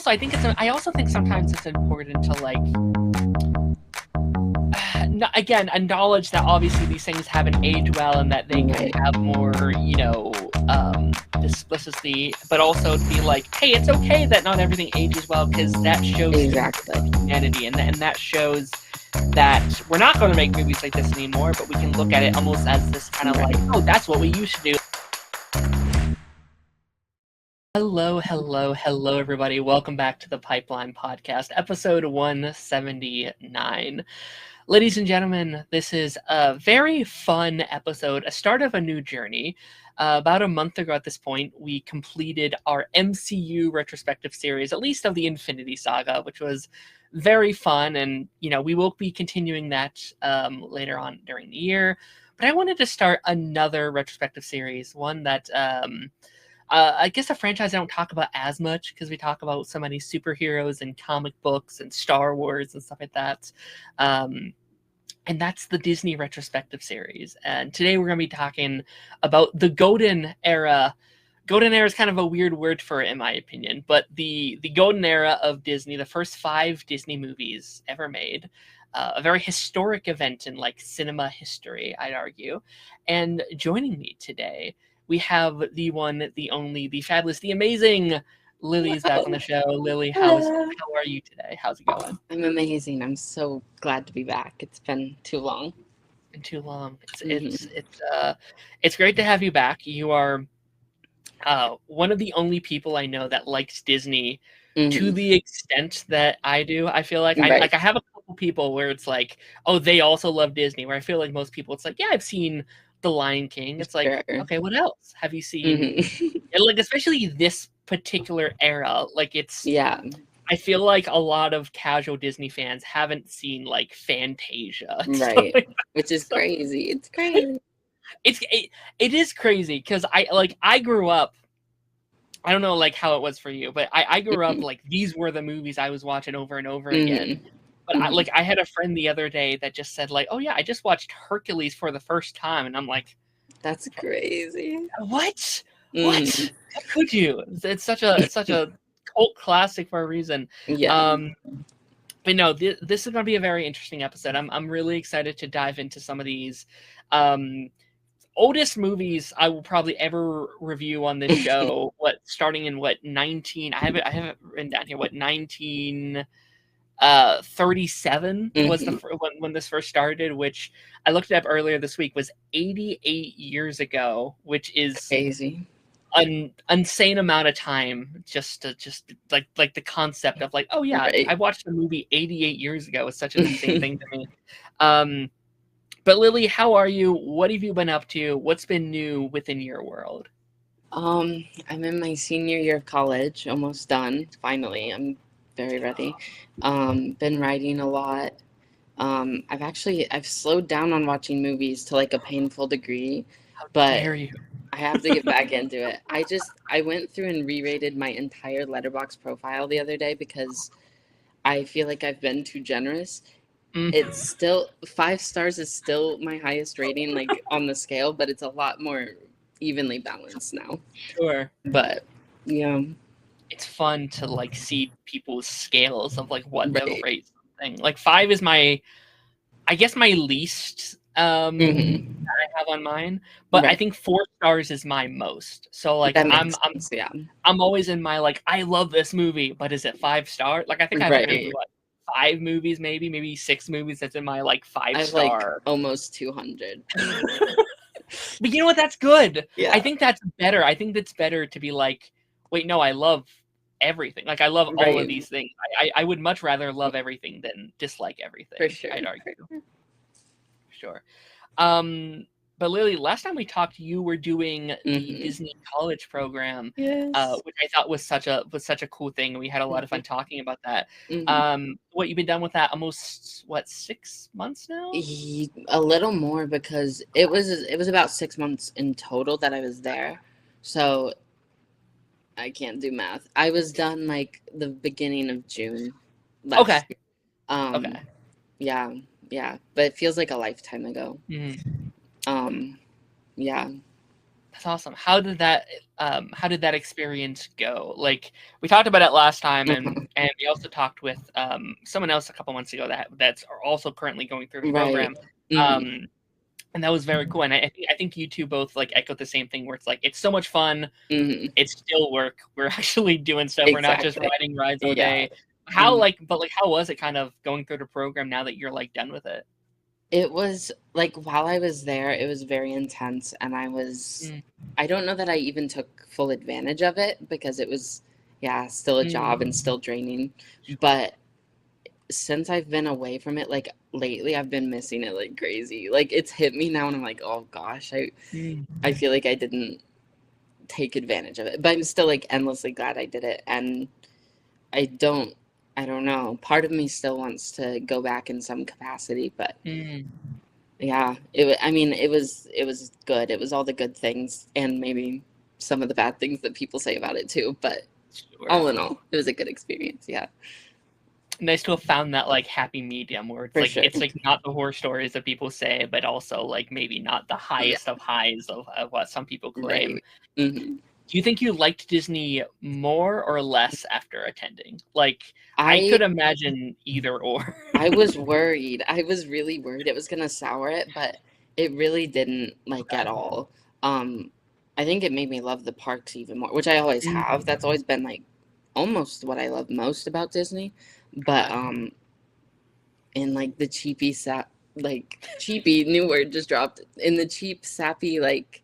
also I also think sometimes it's important to like again acknowledge that obviously these things haven't aged well and that they could have more, explicitly, but also to be like, hey, it's okay that not everything ages well, because that shows humanity, and that shows that we're not going to make movies like this anymore, but we can look at it almost as this kind of like, oh, that's what we used to do. Hello, everybody. Welcome back to the Pipeline Podcast, episode 179. Ladies and gentlemen, this is a very fun episode, a start of a new journey. About a month ago at this point, we completed our MCU retrospective series, at least of the Infinity Saga, which was very fun, and we will be continuing that later on during the year. But I wanted to start another retrospective series, one that I guess a franchise I don't talk about as much because we talk about so many superheroes and comic books and Star Wars and stuff like that. And that's the Disney retrospective series. And today we're going to be talking about the Golden Era. Golden Era is kind of a weird word for it, in my opinion, but the Golden Era of Disney, the first 5 Disney movies ever made. A very historic event in like cinema history, I'd argue. And joining me today, we have the one, the only, the fabulous, the amazing Lily's back on the show. Lily, how are you today? How's it going? I'm amazing. I'm so glad to be back. It's been too long. It's great to have you back. You are one of the only people I know that likes Disney to the extent that I do. I feel like I have a couple people where it's like, oh, they also love Disney. Where I feel like most people, it's like, yeah, I've seen The Lion King. It's like, okay, what else have you seen? And like, especially this particular era, like I feel like a lot of casual Disney fans haven't seen like Fantasia, right? Which is crazy. It's crazy. It is crazy because I grew up. I don't know like how it was for you, but I grew up like these were the movies I was watching over and over again. But I had a friend the other day that just said like, oh yeah, I just watched Hercules for the first time, and I'm like, that's crazy. What? What? How could you? It's such a cult classic for a reason. Yeah. But no, this is going to be a very interesting episode. I'm really excited to dive into some of these oldest movies I will probably ever review on this show. Starting in 19? I have it written down here. 1937 was when this first started, which I looked it up earlier this week, was 88 years ago, which is crazy. An insane amount of time just like the concept of like, oh yeah, I watched a movie 88 years ago is such an insane thing to me. But Lily, how are you? What have you been up to? What's been new within your world? I'm in my senior year of college, almost done. Finally, I'm very ready. Been writing a lot. I've slowed down on watching movies to like a painful degree, but dare you? I have to get back into it. I went through and re-rated my entire Letterboxd profile the other day because I feel like I've been too generous. It's still 5 stars is still my highest rating like on the scale, but it's a lot more evenly balanced now. Sure. But yeah, it's fun to like see people's scales of like what they'll rate something. Like 5 is I guess my least that I have on mine, but I think 4 stars is my most. So like I'm always in my like, I love this movie, but is it 5 stars? Like I think I've maybe 5 movies, maybe 6 movies that's in my like 5-star. Like almost 200. But you know what? That's good. Yeah. I think that's better. I think that's better to be like, wait, no, I love everything. Like I love all of these things. I would much rather love everything than dislike everything. For sure. I'd argue. Sure. But Lily, last time we talked, you were doing the Disney college program, which I thought was such a cool thing. We had a lot of fun talking about that. What, you've been done with that almost 6 months now? A little more, because it was about 6 months in total that I was there. So I can't do math. I was done like the beginning of June. Okay. Yeah, but it feels like a lifetime ago. Yeah. That's awesome. How did that experience go? Like, we talked about it last time, and Mhm. we also talked with someone else a couple months ago that's also currently going through the Right. program. Mhm. Um, and that was very cool. And I think you two both like echoed the same thing, where it's like it's so much fun. Mhm. It's still work. We're actually doing stuff. We're not just Exactly. riding rides all Yeah. day. Mhm. How was it kind of going through the program now that you're like done with it? It was like while I was there, it was very intense, and Mm, I don't know that I even took full advantage of it because it was, yeah, still a job and mm, still draining. sure. But since I've been away from it, like lately, I've been missing it like crazy. Like it's hit me now, and I'm like, oh gosh, Mm, I feel like I didn't take advantage of it, but I'm still like endlessly glad I did it, and I don't. I don't know. Part of me still wants to go back in some capacity, but mm, yeah, I mean, it was good. It was all the good things and maybe some of the bad things that people say about it too. But sure. all in all, it was a good experience. Yeah, Nice to have found that like happy medium where for sure. it's like not the horror stories that people say, but also like maybe not the Yeah, highest of highs of what some people claim. right. Hmm. Do you think you liked Disney more or less after attending? Like, I I could imagine either or. I was worried. I was really worried it was gonna sour it, but it really didn't like at Okay. all. Um, I think it made me love the parks even more, which I always have. Mm, That's always been like almost what I love most about Disney. But okay. in like the cheapy like cheapy new word just dropped in the cheap sappy like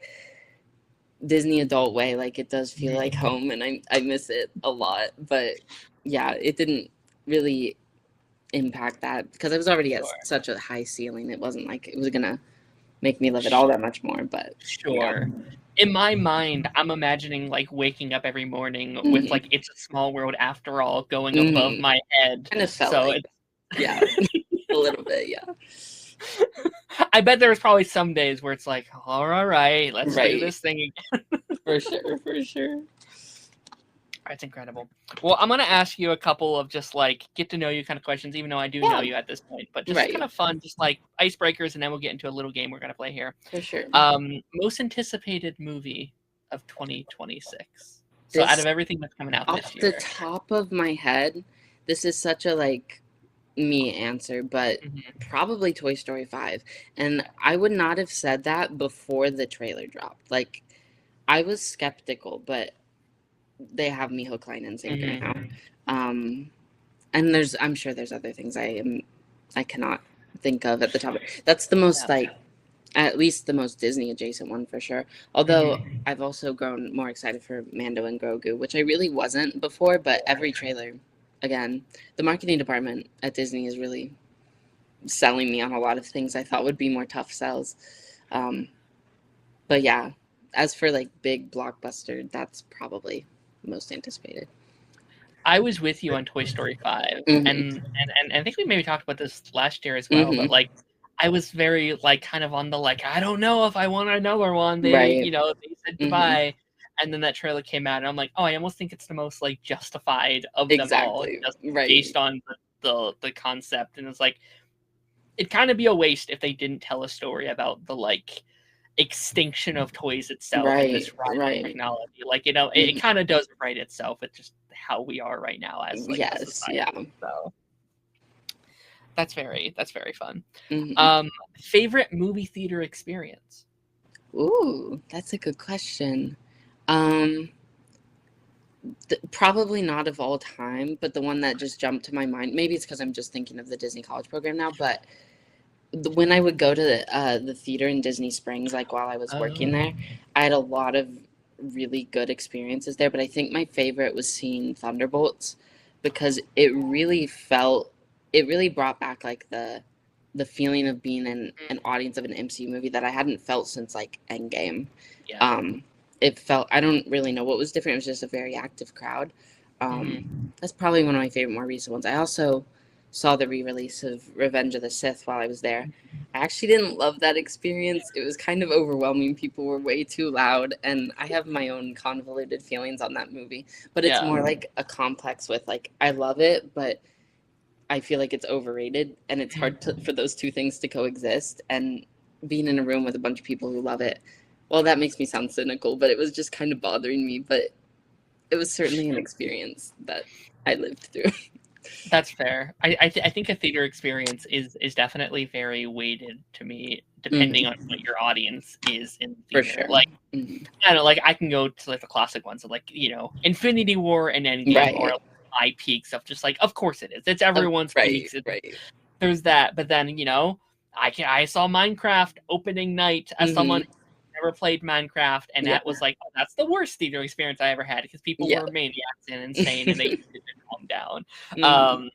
Disney adult way, like it does feel like Mm, home, and I miss it a lot. But yeah, it didn't really impact that because I was already at sure. such a high ceiling. It wasn't like it was gonna make me love it all that much more. But yeah. Sure. In my mind, I'm imagining like waking up every morning with Hmm. like It's a Small World After All going above Hmm. my head. Kind of felt So like it's that. Yeah, a little bit. Yeah. I bet there's probably some days where it's like, all right, let's do Right. this thing. For sure. For sure. That's incredible. Well, I'm gonna ask you a couple of just like get to know you kind of questions, even though I do know Yeah. you at this point, but just kind Right. of fun, just like icebreakers, and then we'll get into a little game we're gonna play here. For sure. Most anticipated movie of 2026. So out This of everything that's coming out this off the year. top of my head, this is such a like me answer, but Mhm. probably Toy Story 5. And I would not have said that before the trailer dropped. Like I was skeptical, but they have me hook, line, and sinker Mhm. now. Um, and I'm sure there's other things I cannot think of at the top. That's the most Yeah. like, at least the most Disney adjacent one for sure. Although Mhm. I've also grown more excited for Mando and Grogu, which I really wasn't before. But every trailer, again, the marketing department at Disney is really selling me on a lot of things I thought would be more tough sells. Um, but yeah, as for like big blockbuster, that's probably most anticipated. I was with you on Toy Story 5, Hmm. and I think we maybe talked about this last year as well, but Hmm. like I was very like kind of on the like I don't know if I want another one. Right. They said Hmm. goodbye, and then that trailer came out, and I'm like, oh, I almost think it's the most like justified of them all, Exactly. just Right. based on the concept, and it's like it'd kind of be a waste if they didn't tell a story about the like extinction of toys itself and Right. this rise of Right. technology. Like, it Hmm. kind of does right itself. It's just how we are right now as like a Yes. Yeah. society. So that's very fun. Hmm. Um, favorite movie theater experience? Ooh, that's a good question. Um, Probably not of all time, but the one that just jumped to my mind. Maybe it's because I'm just thinking of the Disney College program now. But when I would go to the theater in Disney Springs, like while I was working Oh, there, I had a lot of really good experiences there. But I think my favorite was seeing Thunderbolts because it really brought back like the feeling of being in an mm, audience of an MCU movie that I hadn't felt since like Endgame. yeah. Um, it felt, I don't really know what was different. It was just a very active crowd. Hmm. That's probably one of my favorite more recent ones. I also saw the re-release of Revenge of the Sith while I was there. I actually didn't love that experience. It was kind of overwhelming. People were way too loud, and I have my own convoluted feelings on that movie. But it's Yeah. more like a complex with like I love it, but I feel like it's overrated, and it's Mhm. for those two things to coexist. And being in a room with a bunch of people who love it, Well, that makes me sound cynical, but it was just kind of bothering me. But it was certainly an experience that I lived through. That's fair. I think a theater experience is definitely very weighted to me, depending on what your audience is in the For theater. sure. Like, I don't know, like I can go to like the classic ones of like, you know, Infinity War and Endgame Right. or high peaks of just like, of course it is. It's everyone's peaks. Right. There's that, but then, you know, I saw Minecraft opening night as someone who never played Minecraft, and that was like, oh, that's the worst theater experience I ever had because people were maniacs and insane and they didn't calm down.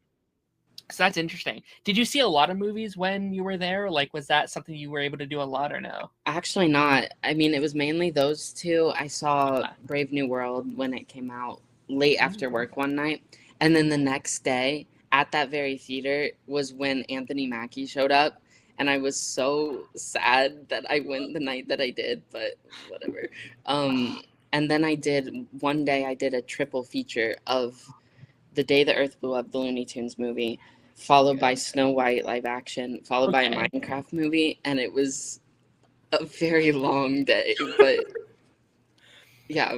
So that's interesting. Did you see a lot of movies when you were there? Like, was that something you were able to do a lot or no? Actually, not. I mean, it was mainly those two. I saw Brave New World when it came out late after work one night. And then the next day at that very theater was when Anthony Mackie showed up. And I was so sad that I went the night that I did, but whatever. And then one day I did a triple feature of The Day the Earth Blew Up, the Looney Tunes movie, followed by Snow White live action, followed by a Minecraft movie. And it was a very long day, but yeah.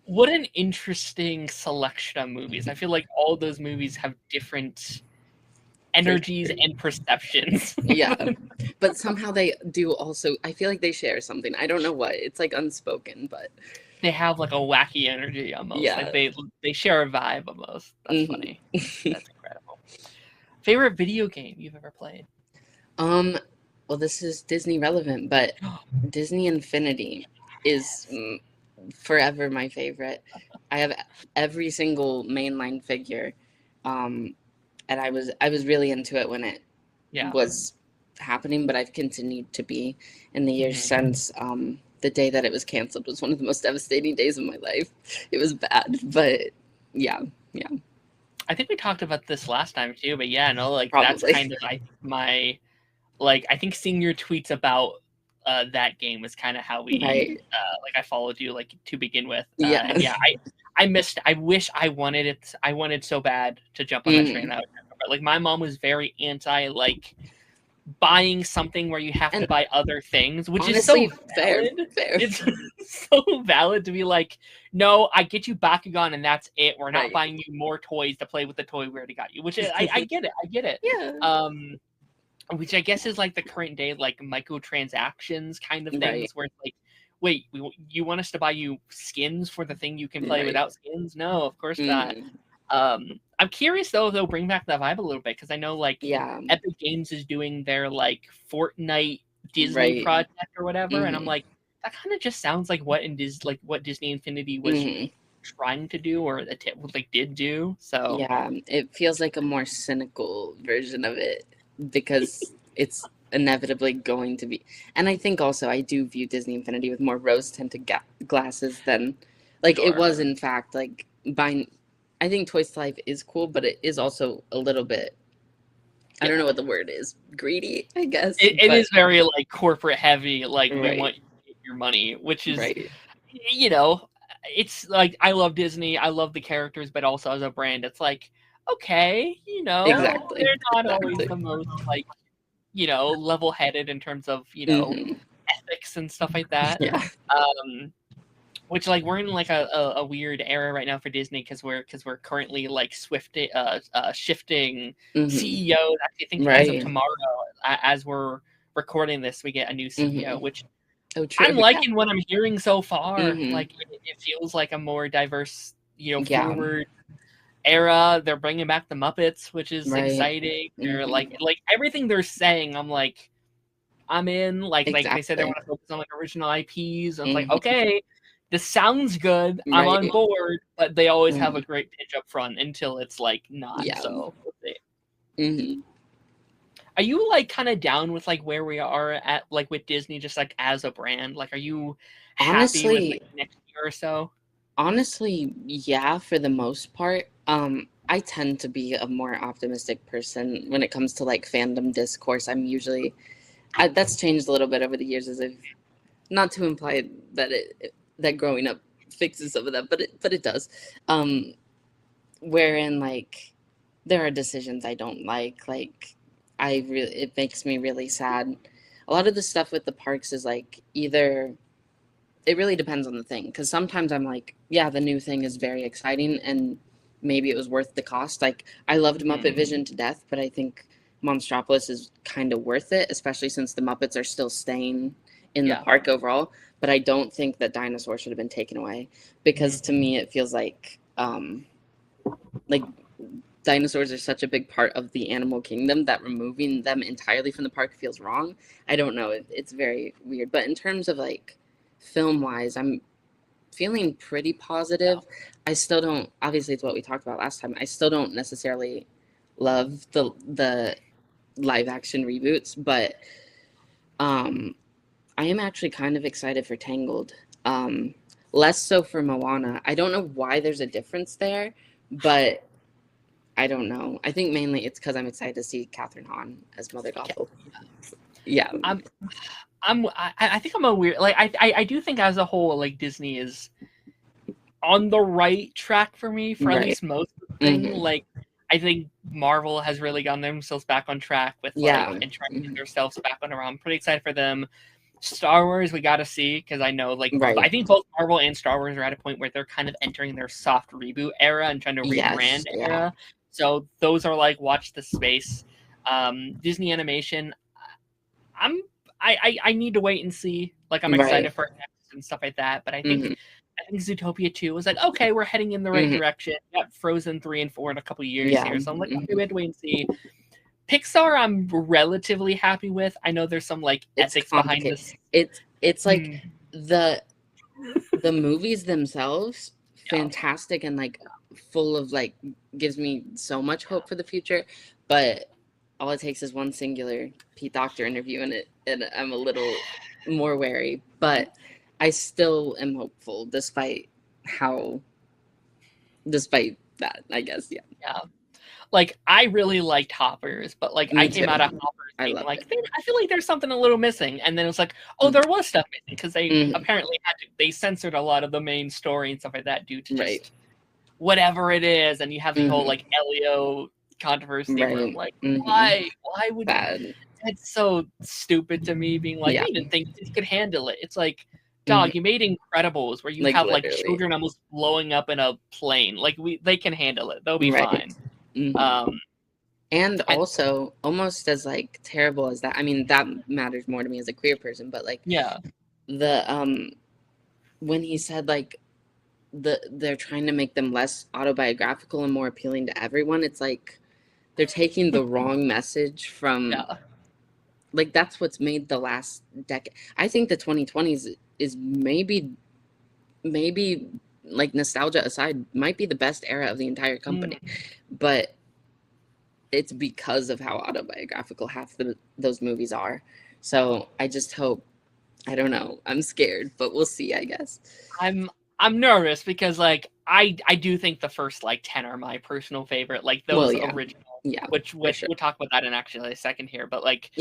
What an interesting selection of movies. I feel like all those movies have different energies and perceptions. Yeah, but somehow they do also, I feel like they share something. I don't know what. It's like unspoken, but they have like a wacky energy almost. Yeah. Like they share a vibe almost. That's funny. That's incredible. Favorite video game you've ever played? Well, this is Disney relevant, but Disney Infinity is forever my favorite. I have every single mainline figure, and I was really into it when it was happening, but I've continued to be in the years since. The day that it was canceled was one of the most devastating days of my life. It was bad, but yeah. I think we talked about this last time too, but yeah, no, like Probably. that's kind of like my, like I think seeing your tweets about that game was kind of how we like I followed you like to begin with. And yeah, I wish I wanted so bad to jump on that train. But like my mom was very anti like buying something where you have to buy other things, which honestly, is so valid. Fair. It's so valid to be like, no, I get you Bakugan and that's it. We're not buying you more toys to play with the toy we already got you, which I get it. I get it. Yeah. Which I guess is like the current day, like microtransactions kind of things where it's like, wait, you want us to buy you skins for the thing you can play without skins? No, of course not. I'm curious though if they'll bring back that vibe a little bit because I know like Epic Games is doing their like Fortnite Disney project or whatever, and I'm like, that kind of just sounds like what Disney Infinity was trying to do or like did do. So yeah, it feels like a more cynical version of it because it's inevitably going to be. And I think also I do view Disney Infinity with more rose tinted glasses than like it was in fact like buying. I think Toys to Life is cool, but it is also a little bit, I don't know what the word is, greedy, I guess. It is very like corporate heavy, like we want you to get your money, which is, you know, it's like I love Disney, I love the characters, but also as a brand, it's like, okay, you know, they're not always the most like, you know, level-headed in terms of, you know, ethics and stuff like that. Yeah. Which like we're in like a weird era right now for Disney because we're currently like shifting CEOs. Actually, I think as of tomorrow, as we're recording this, we get a new CEO, which I'm liking what I'm hearing so far. Like it feels like a more diverse, you know, forward era. They're bringing back the Muppets, which is exciting. They're like everything they're saying. I'm like, I'm in. Like they said they want to focus on like original IPs. And I'm like, okay. This sounds good. I'm on board, but they always have a great pitch up front until it's like not. So we'll see. Are you like kind of down with like where we are at like with Disney, just like as a brand? Like, are you happy with like, next year or so? Honestly, yeah, for the most part. I tend to be a more optimistic person when it comes to like fandom discourse. I'm usually that's changed a little bit over the years, as I've not to imply that that growing up fixes some of that, but it does. Wherein like there are decisions I don't like it makes me really sad. A lot of the stuff with the parks is like either it really depends on the thing, because sometimes I'm like, yeah, the new thing is very exciting and maybe it was worth the cost. Like, I loved Muppet Vision to death, but I think Monstropolis is kind of worth it, especially since the Muppets are still staying in the park overall. But I don't think that dinosaurs should have been taken away, because to me it feels like dinosaurs are such a big part of the animal kingdom that removing them entirely from the park feels wrong. I don't know. It's very weird. But in terms of like film wise, I'm feeling pretty positive. I still don't, obviously it's what we talked about last time. I still don't necessarily love the live action reboots, but I am actually kind of excited for Tangled. Less so for Moana. I don't know why there's a difference there, but I don't know. I think mainly it's because I'm excited to see Catherine Hahn as Mother Gothel. Yeah. I think I'm a weird, like, I do think as a whole, like, Disney is on the right track for me for at least most of the thing. Like, I think Marvel has really gotten themselves back on track with, like, and trying to get themselves back on around. I'm pretty excited for them. Star Wars, we got to see, because I know, like, I think both Marvel and Star Wars are at a point where they're kind of entering their soft reboot era and trying to rebrand era. So those are like, watch the space. Disney animation, I need to wait and see. Like, I'm excited for next and stuff like that. But I think Zootopia 2 was like, okay, we're heading in the right direction. Got Frozen 3 and 4 in a couple years here. So I'm like, okay, we have to wait and see. Pixar, I'm relatively happy with. I know there's some like ethics behind this. It's like the movies themselves, fantastic and like full of like, gives me so much hope for the future. But all it takes is one singular Pete Docter interview in it, and I'm a little more wary. But I still am hopeful, despite that, I guess. Yeah. Like, I really liked Hoppers, but like, I came out of Hoppers being like, I feel like there's something a little missing. And then it was like, oh, there was stuff missing, because they apparently they censored a lot of the main story and stuff like that due to just whatever it is. And you have the whole like Elio controversy where I'm like, why would you? It's so stupid to me, being like, we didn't think you could handle it. It's like, dog, you made Incredibles where you have like children almost blowing up in a plane. Like, they can handle it. They'll be fine. And also, almost as like terrible as that, I mean, that matters more to me as a queer person, but like, the when he said like they're trying to make them less autobiographical and more appealing to everyone, it's like they're taking the wrong message from like, that's what's made the last decade. I think the 2020s is maybe like, nostalgia aside, might be the best era of the entire company. But it's because of how autobiographical half those movies are. So I just hope, I don't know, I'm scared, but we'll see, I guess. I'm nervous because like I do think the first like 10 are my personal favorite, like those original, which we'll talk about that in actually a second here, but like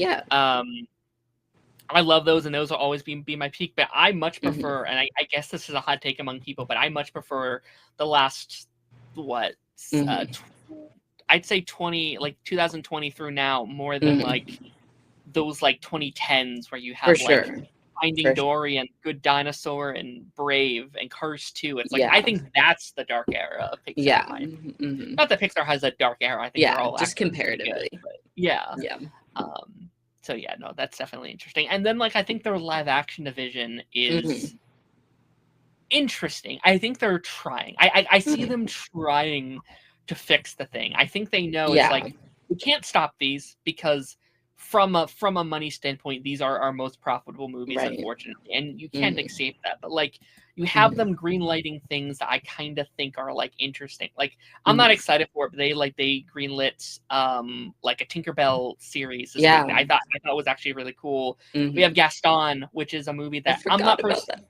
I love those, and those will always be my peak. But I much prefer, and I guess this is a hot take among people, but I much prefer the last I'd say 2020 through now more than like those like 2010s where you have like Finding Dory and Good Dinosaur and Brave and Cars 2. It's like, I think that's the dark era of Pixar. Not that Pixar has a dark era. I think they're all just comparatively. Good, so yeah, no, that's definitely interesting. And then like, I think their live action division is interesting. I think they're trying. I see them trying to fix the thing. I think they know it's like, we can't stop these because from a money standpoint, these are our most profitable movies, unfortunately, and you can't escape that. But like, you have them greenlighting things that I kind of think are like interesting. Like, I'm not excited for it, but they greenlit like a Tinkerbell series. I thought was actually really cool. We have Gaston, which is a movie that I'm not personally.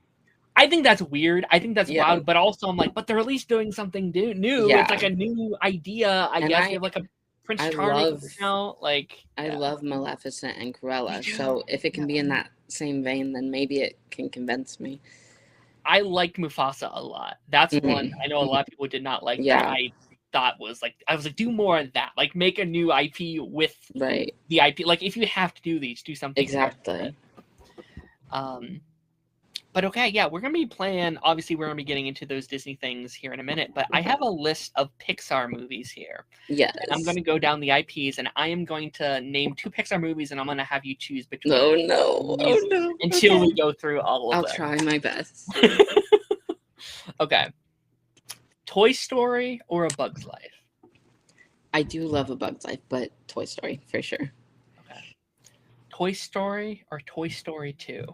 I think that's weird. I think that's wild, but also I'm like, but they're at least doing something new. It's like a new idea. I guess you have like a Prince Charming now. Like, I love Maleficent and Cruella. So if it can be in that same vein, then maybe it can convince me. I liked Mufasa a lot. That's one I know a lot of people did not like. That I thought was like, I was like, do more of that. Like, make a new IP with the IP. Like, if you have to do these, do something exactly. But okay, yeah, we're going to be playing, obviously we're going to be getting into those Disney things here in a minute, but I have a list of Pixar movies here. Yes. And I'm going to go down the IPs, and I am going to name 2 Pixar movies, and I'm going to have you choose between Oh no. Oh no. until we go through all of I'll them. try my best. Okay. Toy Story or A Bug's Life? I do love A Bug's Life, but Toy Story for sure. Okay. Toy Story or Toy Story 2?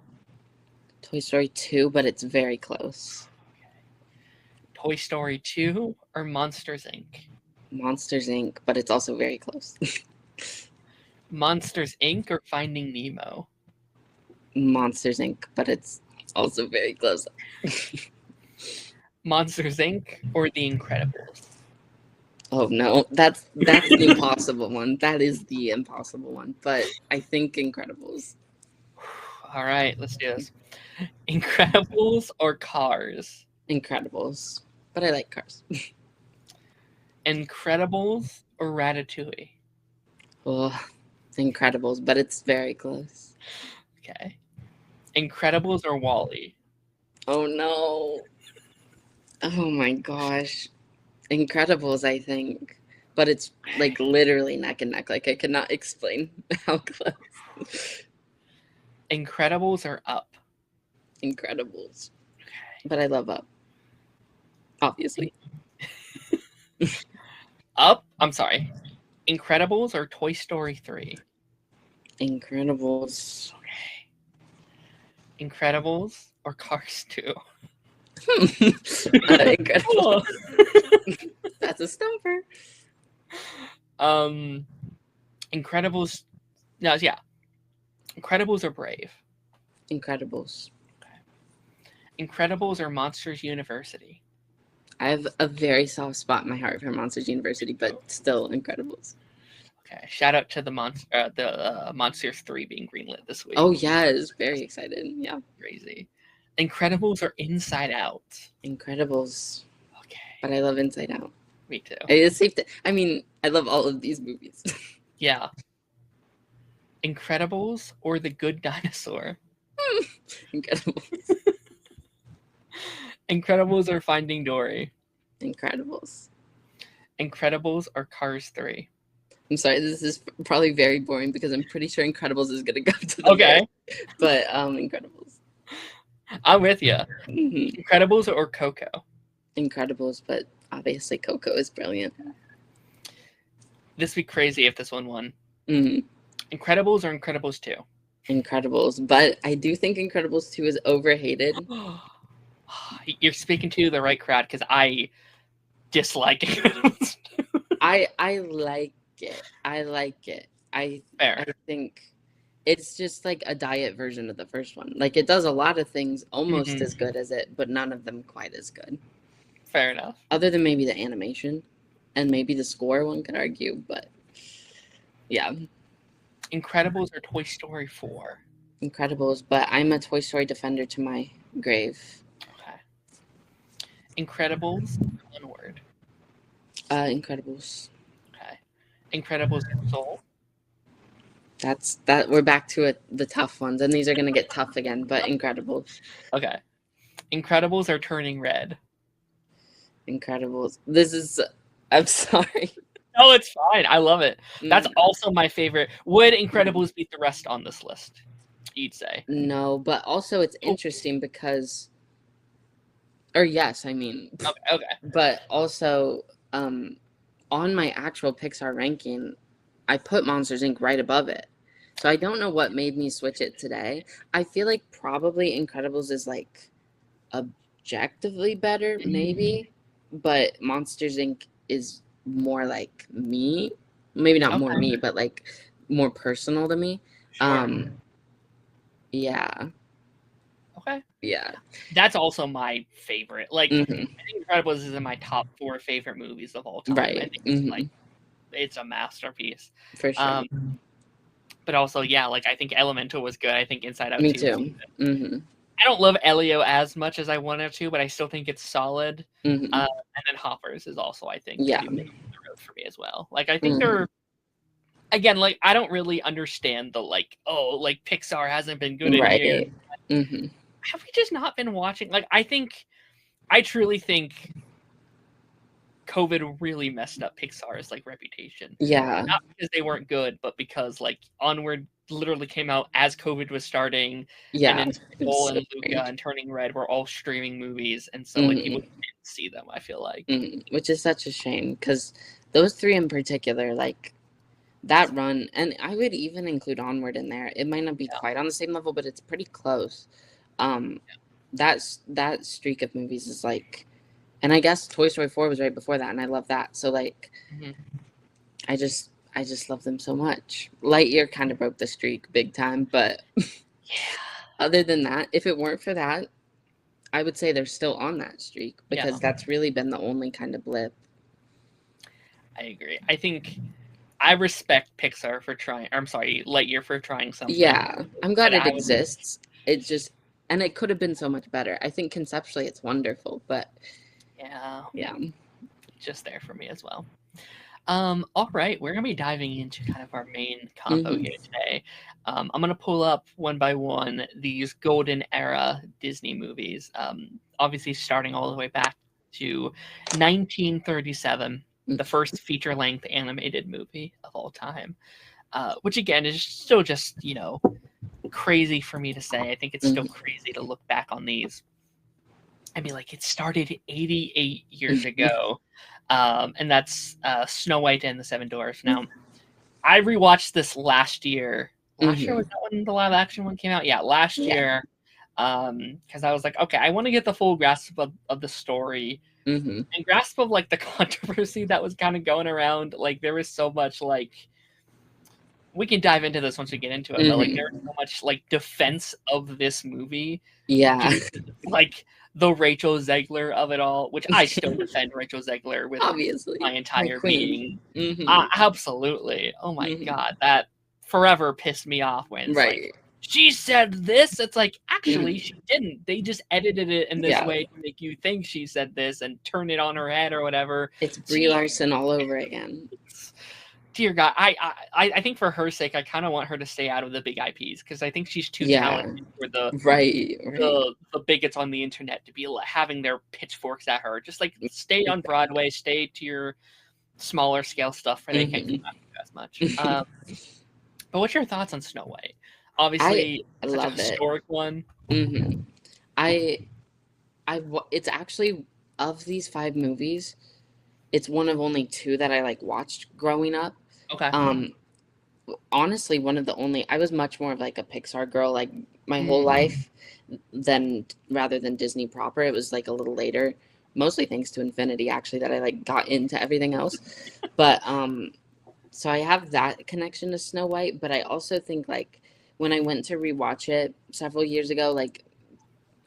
Toy Story 2, but it's very close. Toy Story 2 or Monsters, Inc.? Monsters, Inc., but it's also very close. Monsters, Inc. or Finding Nemo? Monsters, Inc., but it's also very close. Monsters, Inc. or The Incredibles? Oh no, that's the impossible one. That is the impossible one. But I think Incredibles. All right, let's do this. Incredibles or Cars? Incredibles. But I like Cars. Incredibles or Ratatouille? Oh, Incredibles, but it's very close. Okay. Incredibles or Wall-E? Oh no. Oh my gosh. Incredibles, I think. But it's like literally neck and neck. Like I cannot explain how close. Incredibles or Up? Incredibles. But I love Up. Obviously. Up? I'm sorry. Incredibles or Toy Story 3? Incredibles. Okay. Incredibles or Cars 2? Incredibles. That's a stumper. Incredibles. No, yeah. Incredibles or Brave? Incredibles. Okay. Incredibles or Monsters University? I have a very soft spot in my heart for Monsters University, but still Incredibles. Okay. Shout out to the Monsters 3 being greenlit this week. Oh yes, very excited. Yeah. Crazy. Incredibles or Inside Out? Incredibles. Okay. But I love Inside Out. Me too. It's safe to, I mean, I love all of these movies. Yeah. Incredibles or The Good Dinosaur? Incredibles. Incredibles or Finding Dory? Incredibles. Incredibles or Cars 3? I'm sorry, this is probably very boring because I'm pretty sure Incredibles is gonna go to the Okay. But Incredibles. I'm with you. Mm-hmm. Incredibles or Coco? Incredibles, but obviously Coco is brilliant. This would be crazy if this one won. Mm-hmm. Incredibles or Incredibles 2? Incredibles, but I do think Incredibles 2 is overhated. You're speaking to the right crowd because I dislike Incredibles 2. I like it. I like it. Fair. I think it's just like a diet version of the first one. Like it does a lot of things almost as good as it, but none of them quite as good. Fair enough. Other than maybe the animation and maybe the score, one could argue, but yeah. Incredibles or Toy Story 4? Incredibles, but I'm a Toy Story defender to my grave. Okay. Incredibles, one word. Incredibles. Okay. Incredibles Soul? That we're back to it, the tough ones, and these are gonna get tough again, but Incredibles. Okay. Incredibles are Turning Red? Incredibles. I'm sorry. No, it's fine. I love it. That's Mm. also my favorite. Would Incredibles beat the rest on this list? You'd say. No, but also it's interesting because, or yes, I mean, Okay. but also on my actual Pixar ranking, I put Monsters Inc. right above it. So I don't know what made me switch it today. I feel like probably Incredibles is like objectively better, maybe, but Monsters Inc. is more like me. Maybe not more me, but like more personal to me. Sure. Yeah. Okay. Yeah. That's also my favorite. Like, Mhm. I think Incredibles is in my top 4 favorite movies of all time. Right. I think it's like it's a masterpiece. For sure. But also, yeah, like I think Elemental was good. I think Inside Out Me 2 was too. good. Mm-hmm. I don't love Elio as much as I wanted to, but I still think it's solid. Mm-hmm. And then Hoppers is also, I think, Yeah. middle of the road for me as well. Like I think they're, again, like I don't really understand the like, oh, like Pixar hasn't been good in years. Mm-hmm. have we just not been watching? Like, I truly think COVID really messed up Pixar's like reputation. Yeah. Not because they weren't good, but because like Onward literally came out as COVID was starting, and Yeah. then It's Soul so and Luca strange. and Turning Red were all streaming movies, and so like people didn't see them, I feel like. Which is such a shame, because those three in particular, like that run, and I would even include Onward in there. It might not be quite on the same level, but it's pretty close. That streak of movies is like, and I guess Toy Story 4 was right before that, and I love that. So like, I just love them so much. Lightyear kind of broke the streak big time, but other than that, if it weren't for that, I would say they're still on that streak, because that's really been the only kind of blip. I agree. I think I respect Pixar for trying. I'm sorry, Lightyear for trying something. Yeah, I'm glad it exists. It just, and it could have been so much better. I think conceptually it's wonderful, but yeah, just there for me as well. All right, we're gonna be diving into kind of our main combo here today. I'm gonna pull up one by one these golden era Disney movies. Obviously starting all the way back to 1937, the first feature-length animated movie of all time. Which again is still just, crazy for me to say. I think it's still crazy to look back on these. I mean, like, it started 88 years ago. And that's Snow White and the Seven Dwarfs. Now, I rewatched this last year. Last year was that when the live action one came out? Yeah, last year. Because I was like, okay, I want to get the full grasp of the story and grasp of like the controversy that was kind of going around. Like, there was so much like, we can dive into this once we get into it, but like there was so much like defense of this movie. Yeah. Like the Rachel Zegler of it all, which I still defend Rachel Zegler with obviously my entire being. Mm-hmm. Absolutely. Oh my God, that forever pissed me off when it's Right. like, she said this. It's like, actually, she didn't. They just edited it in this way to make you think she said this and turn it on her head or whatever. It's Brie Larson all over again. Dear God, I think for her sake, I kind of want her to stay out of the big IPs, because I think she's too talented for the the bigots on the internet to be having their pitchforks at her. Just like stay on Broadway, stay to your smaller scale stuff where they can't come after you as much. But what's your thoughts on Snow White? Obviously, I such love a historic one. It's actually, of these 5 movies, it's one of only 2 that I like watched growing up. Okay. Honestly, one of the only, I was much more of like a Pixar girl like my whole life rather than Disney proper. It was like a little later, mostly thanks to Infinity actually, that I like got into everything else. But so I have that connection to Snow White, but I also think like when I went to rewatch it several years ago, like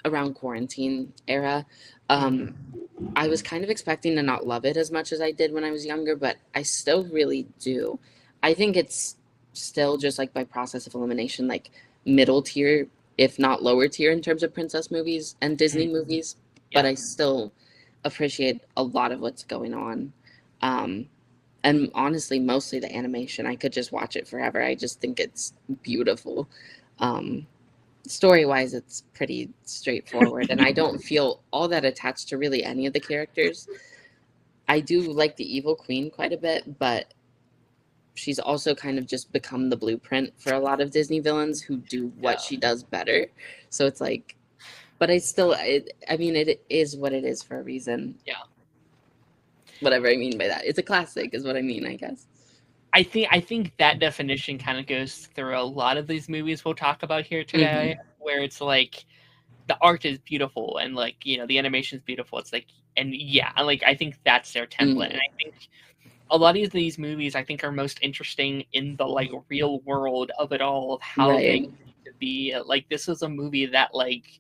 around quarantine era, I was kind of expecting to not love it as much as I did when I was younger, but I still really do. I think it's still, just like by process of elimination, like middle tier, if not lower tier, in terms of princess movies and Disney movies. But I still appreciate a lot of what's going on. And honestly, mostly the animation. I could just watch it forever. I just think it's beautiful. Story-wise, it's pretty straightforward, and I don't feel all that attached to really any of the characters. I do like the evil queen quite a bit, but she's also kind of just become the blueprint for a lot of Disney villains who do what she does better. So it's like, but I mean, it is what it is for a reason. Yeah. Whatever I mean by that. It's a classic is what I mean, I guess. I think that definition kind of goes through a lot of these movies we'll talk about here today, where it's like the art is beautiful and like, the animation is beautiful. It's like, and like I think that's their template. And I think a lot of these movies I think are most interesting in the like real world of it all, of how they came to be. Like, this was a movie that like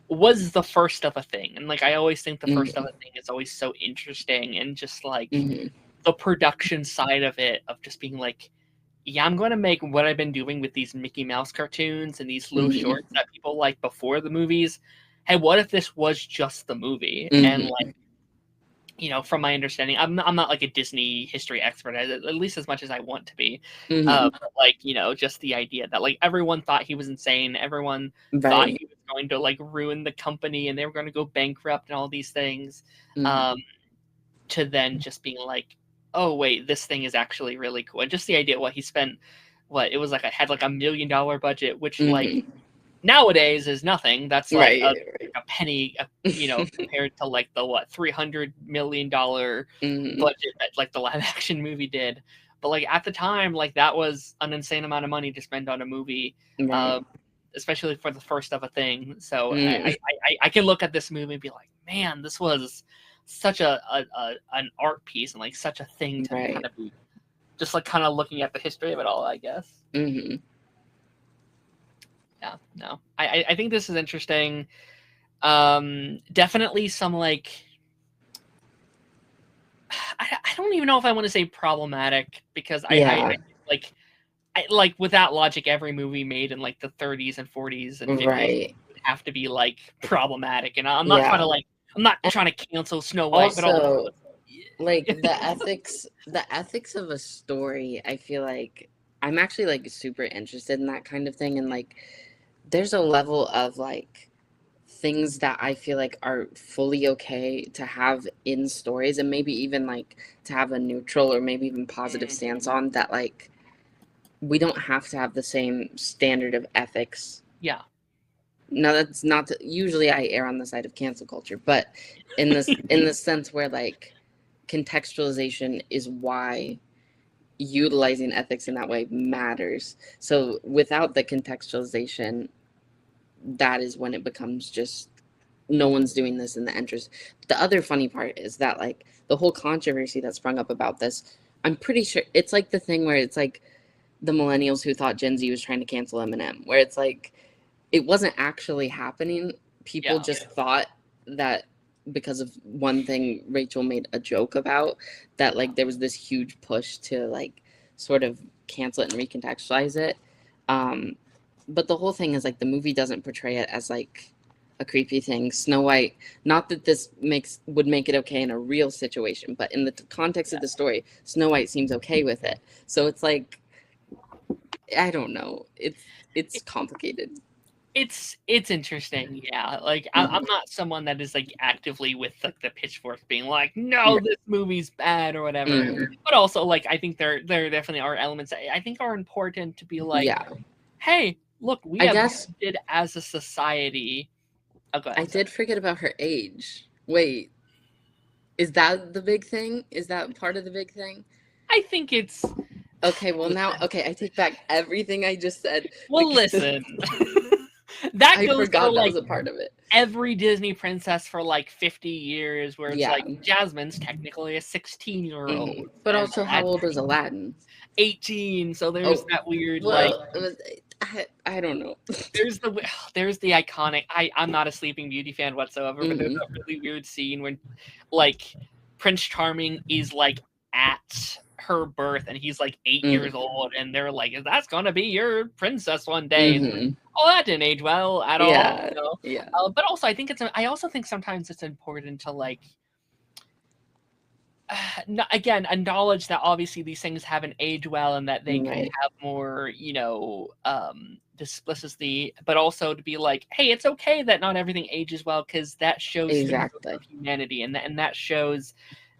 was the first of a thing, and like I always think the first of a thing is always so interesting, and just like the production side of it, of just being like, I'm going to make what I've been doing with these Mickey Mouse cartoons and these little shorts that people like before the movies. Hey, what if this was just the movie? And like, from my understanding, I'm not like a Disney history expert, at least as much as I want to be. But like, just the idea that like everyone thought he was insane. Everyone thought he was going to like ruin the company and they were going to go bankrupt and all these things, to then just being like, oh wait, this thing is actually really cool. And just the idea what he spent, what it was like, I had like $1 million budget, which like nowadays is nothing. That's like a penny, compared to like the $300 million budget that like the live action movie did. But like at the time, like that was an insane amount of money to spend on a movie, especially for the first of a thing. So I can look at this movie and be like, man, this was such an art piece and like such a thing to kind of be just like kind of looking at the history of it all, I guess. Yeah, no, I think this is interesting. Definitely some like, I don't even know if I want to say problematic, because I like with that logic, every movie made in like the 30s and 40s and 50s would have to be like problematic. And I'm not trying to like, I'm not trying to cancel Snow White, also, but also like the ethics of a story, I feel like I'm actually like super interested in that kind of thing. And like there's a level of like things that I feel like are fully okay to have in stories, and maybe even like to have a neutral or maybe even positive stance on that. Like we don't have to have the same standard of ethics. Yeah. No, that's not usually I err on the side of cancel culture, but in the sense where like contextualization is why utilizing ethics in that way matters. So without the contextualization, that is when it becomes just no one's doing this in the interest. The other funny part is that like the whole controversy that sprung up about this, I'm pretty sure it's like the thing where it's like the millennials who thought Gen Z was trying to cancel Eminem, where it's like it wasn't actually happening. People just thought that because of one thing Rachel made a joke about, that like there was this huge push to like sort of cancel it and recontextualize it. But the whole thing is like the movie doesn't portray it as like a creepy thing. Snow White, not that this would make it okay in a real situation, but in the context of the story, Snow White seems okay with it. So it's like, I don't know. It's complicated. It's interesting, yeah. Like I'm not someone that is like actively with like the pitchfork being like, no, this movie's bad or whatever. But also like I think there definitely are elements that I think are important to be like, hey, look, we did as a society. Oh, go ahead, I did forget about her age. Wait, is that the big thing? Is that part of the big thing? I think it's okay. Well, now, okay, I take back everything I just said. Well, listen. That I goes forgot for, that like, was a part of it. Every Disney princess for like 50 years, where it's like Jasmine's technically a 16-year-old. But also, how old is Aladdin? 18. So there's that weird like. I don't know. There's the iconic. I'm not a Sleeping Beauty fan whatsoever, but there's a really weird scene when, like, Prince Charming is like at her birth and he's like 8 years old, and they're like, "Is that's gonna be your princess one day?" Oh, that didn't age well at all. But also, I also think sometimes it's important to like. Again, acknowledge that obviously these things haven't aged well and that they can have more, explicitly, but also to be like, hey, it's okay that not everything ages well, because that shows humanity, and that shows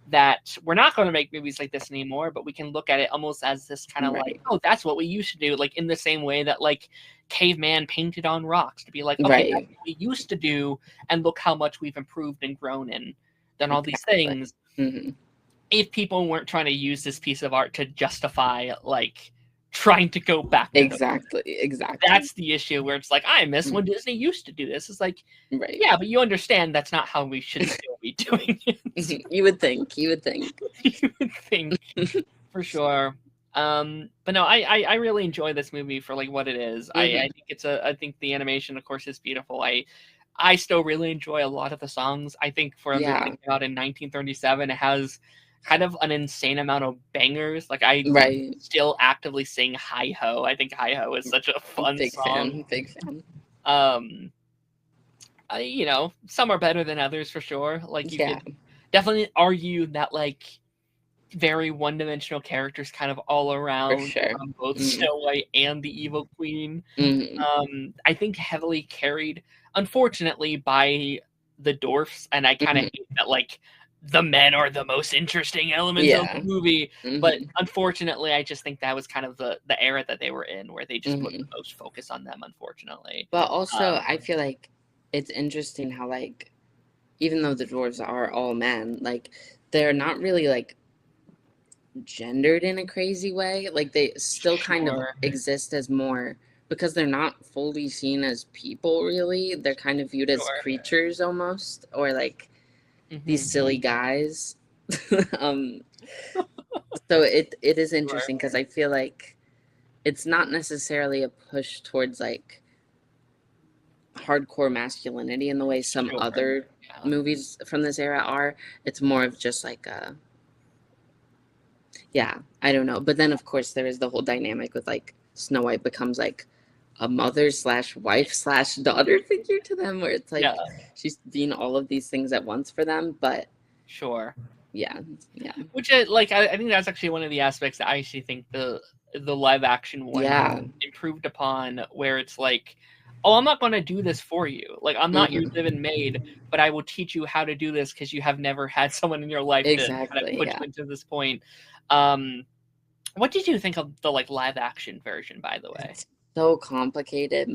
that we're not going to make movies like this anymore, but we can look at it almost as this kind of like, oh, that's what we used to do, like in the same way that like caveman painted on rocks, to be like, okay, that's what we used to do, and look how much we've improved and grown and done all these things. If people weren't trying to use this piece of art to justify like trying to go back to exactly that's the issue, where it's like, I miss when Disney used to do this. It's like, yeah, but you understand that's not how we should still be doing it. You would think you would think for sure. But no, I really enjoy this movie for like what it is. I think I think the animation, of course, is beautiful. I still really enjoy a lot of the songs. I think for a movie that came out in 1937, it has kind of an insane amount of bangers. Like I still actively sing Hi Ho. I think Hi Ho is such a fun song. Big fan. Some are better than others for sure. Like you could definitely argue that like very one-dimensional characters kind of all For around, sure. both Mm-hmm. Snow White and the Evil Queen. Mm-hmm. I think heavily carried, unfortunately, by the dwarfs, and I kind of Mm-hmm. hate that, like, the men are the most interesting elements of the Yeah. movie, but Mm-hmm. unfortunately, I just think that was kind of the era that they were in, where they just put Mm-hmm. the most focus on them, unfortunately. But also, Um, I feel like it's interesting how, like, even though the dwarves are all men, like, they're not really, like, gendered in a crazy way. Like, they still kind of sure, exist as more, because they're not fully seen as people, really. They're kind of viewed as sure. creatures almost, or like these Mhm. silly guys. um, so it is Sure, interesting because I feel like it's not necessarily a push towards like hardcore masculinity in the way some sure, other yeah. movies from this era are. It's more of just like yeah, I don't know. But then of course there is the whole dynamic with like Snow White becomes like a mother slash wife slash daughter figure to them, where it's Yeah, like she's being all of these things at once for them. But sure. yeah, yeah, Which, like, I think that's actually one of the aspects that I actually think the live action one yeah. improved upon, where it's like, oh, I'm not going to do this for you. Like, I'm not your Hmm. living maid, but I will teach you how to do this because you have never had someone in your life to kind of Exactly. put Yeah. you into this point. Um, what did you think of the, like, live action version, by the way? It's so complicated.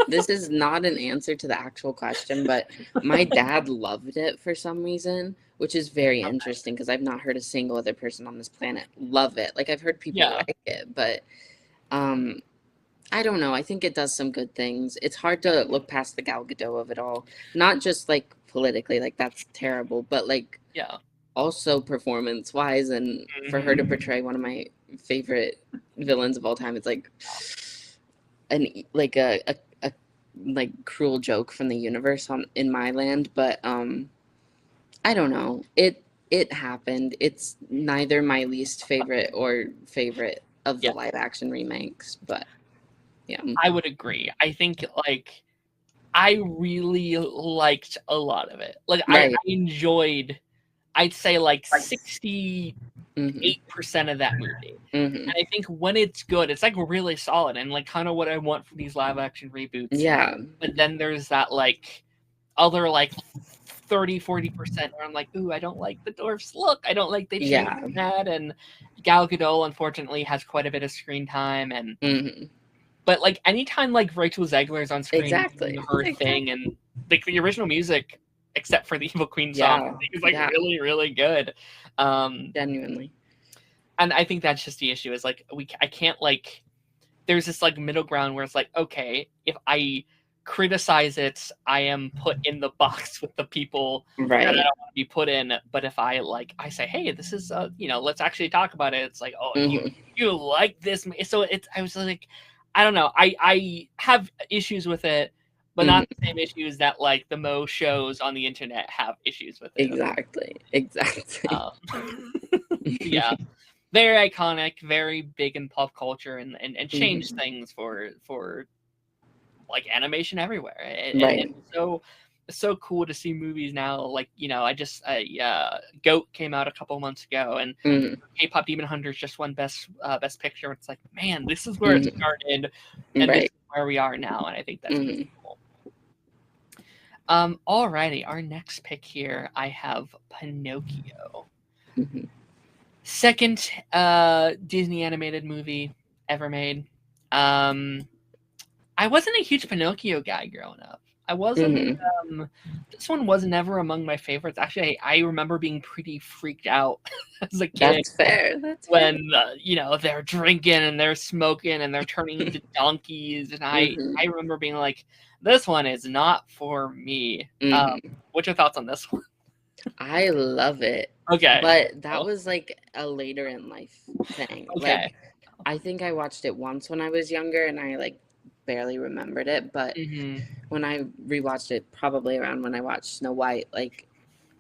This is not an answer to the actual question, but my dad loved it for some reason, which is very interesting because I've not heard a single other person on this planet love it. Like I've heard people Yeah, like it, but um I don't know. I think it does some good things. It's hard to look past the Gal Gadot of it all. Not just like politically, like that's terrible, but like yeah. also performance wise, and for her to Mhm. portray one of my favorite villains of all time, it's like an like a like cruel joke from the universe on in my land. But I don't know. It happened. It's neither my least favorite or favorite of the Yeah, live action remakes, but yeah. I would agree. I think, like, I really liked a lot of it. Like, I Right. enjoyed, I'd say, like, 68% Mhm. of that movie. Mhm. And I think when it's good, it's, like, really solid and, like, kinda what I want from these live action reboots. Yeah. But then there's that, like, other, like, 30-40% where I'm like, "Ooh, I don't like the dwarf's look. I don't like they changed Yeah. that," and Gal Gadot, unfortunately, has quite a bit of screen time, and Mhm. but, like, anytime, like, Rachel Zegler's on screen doing Exactly. her thing, Exactly. and, like, the original music, except for the Evil Queen song, I Yeah. think is, like, Yeah. really, really good. Um, Genuinely. and I think that's just the issue, is, like, I can't, like, there's this, like, middle ground where it's like, okay, if I criticize it, I am put in the box with the people that I Right. don't wanna be put in, but if I, like, I say, "Hey, this is, let's actually talk about it," it's like, "Oh, Mhm. you like this?" So it's, I was like, I don't know, I have issues with it, but not the Mhm. same issues that, like, the most shows on the internet have issues with it. Exactly. Exactly. Um, yeah. Very iconic, very big in pop culture, and changed Mhm. things for like animation everywhere. And Right. it's so cool to see movies now. Like, Goat came out a couple months ago, and Mhm. K-pop Demon Hunters just won best picture. It's like, man, this is where it Mhm. started, and this Right. is where we are now, and I think that's really Mhm. cool. Alrighty, our next pick here, I have Pinocchio. Mhm. Second Disney animated movie ever made. Um, I wasn't a huge Pinocchio guy growing up. I wasn't. Mhm. Um, this one was never among my favorites. Actually, I remember being pretty freaked out as a kid That's fair. That's fair. when they're drinking and they're smoking and they're turning into donkeys, and Mhm. I remember being like, "This one is not for me." Mhm. What's your thoughts on this one? I love it. Okay. But that Cool. was like a later in life thing. Okay. Like I think I watched it once when I was younger and I like barely remembered it, but Hmm. when I rewatched it probably around when I watched Snow White, like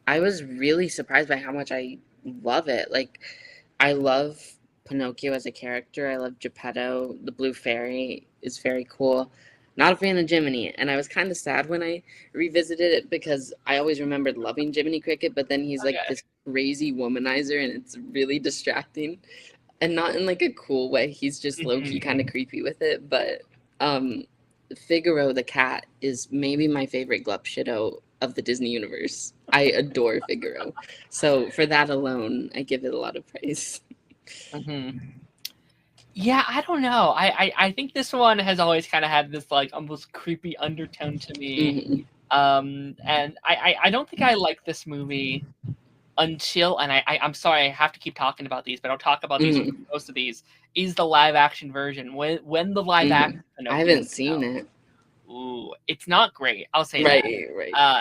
I was really surprised by how much I love it. Like I love Pinocchio as a character. I love Geppetto. The Blue Fairy is very cool. Not a fan of Jiminy, and I was kind of sad when I revisited it because I always remembered loving Jiminy Cricket, but then he's like Okay. this crazy womanizer, and it's really distracting, and not in like a cool way. He's just low-key kind of creepy with it. But Figaro the cat is maybe my favorite Glup of the Disney universe. I adore Figaro. So for that alone, I give it a lot of praise. Yeah, I don't know. I think this one has always kind of had this like almost creepy undertone to me. And I don't think I like this movie until, and I'm sorry, I have to keep talking about these, but I'll talk about these most of these, is the live action version. When the live action Pinocchio I haven't seen it. Ooh, it's not great. I'll say that.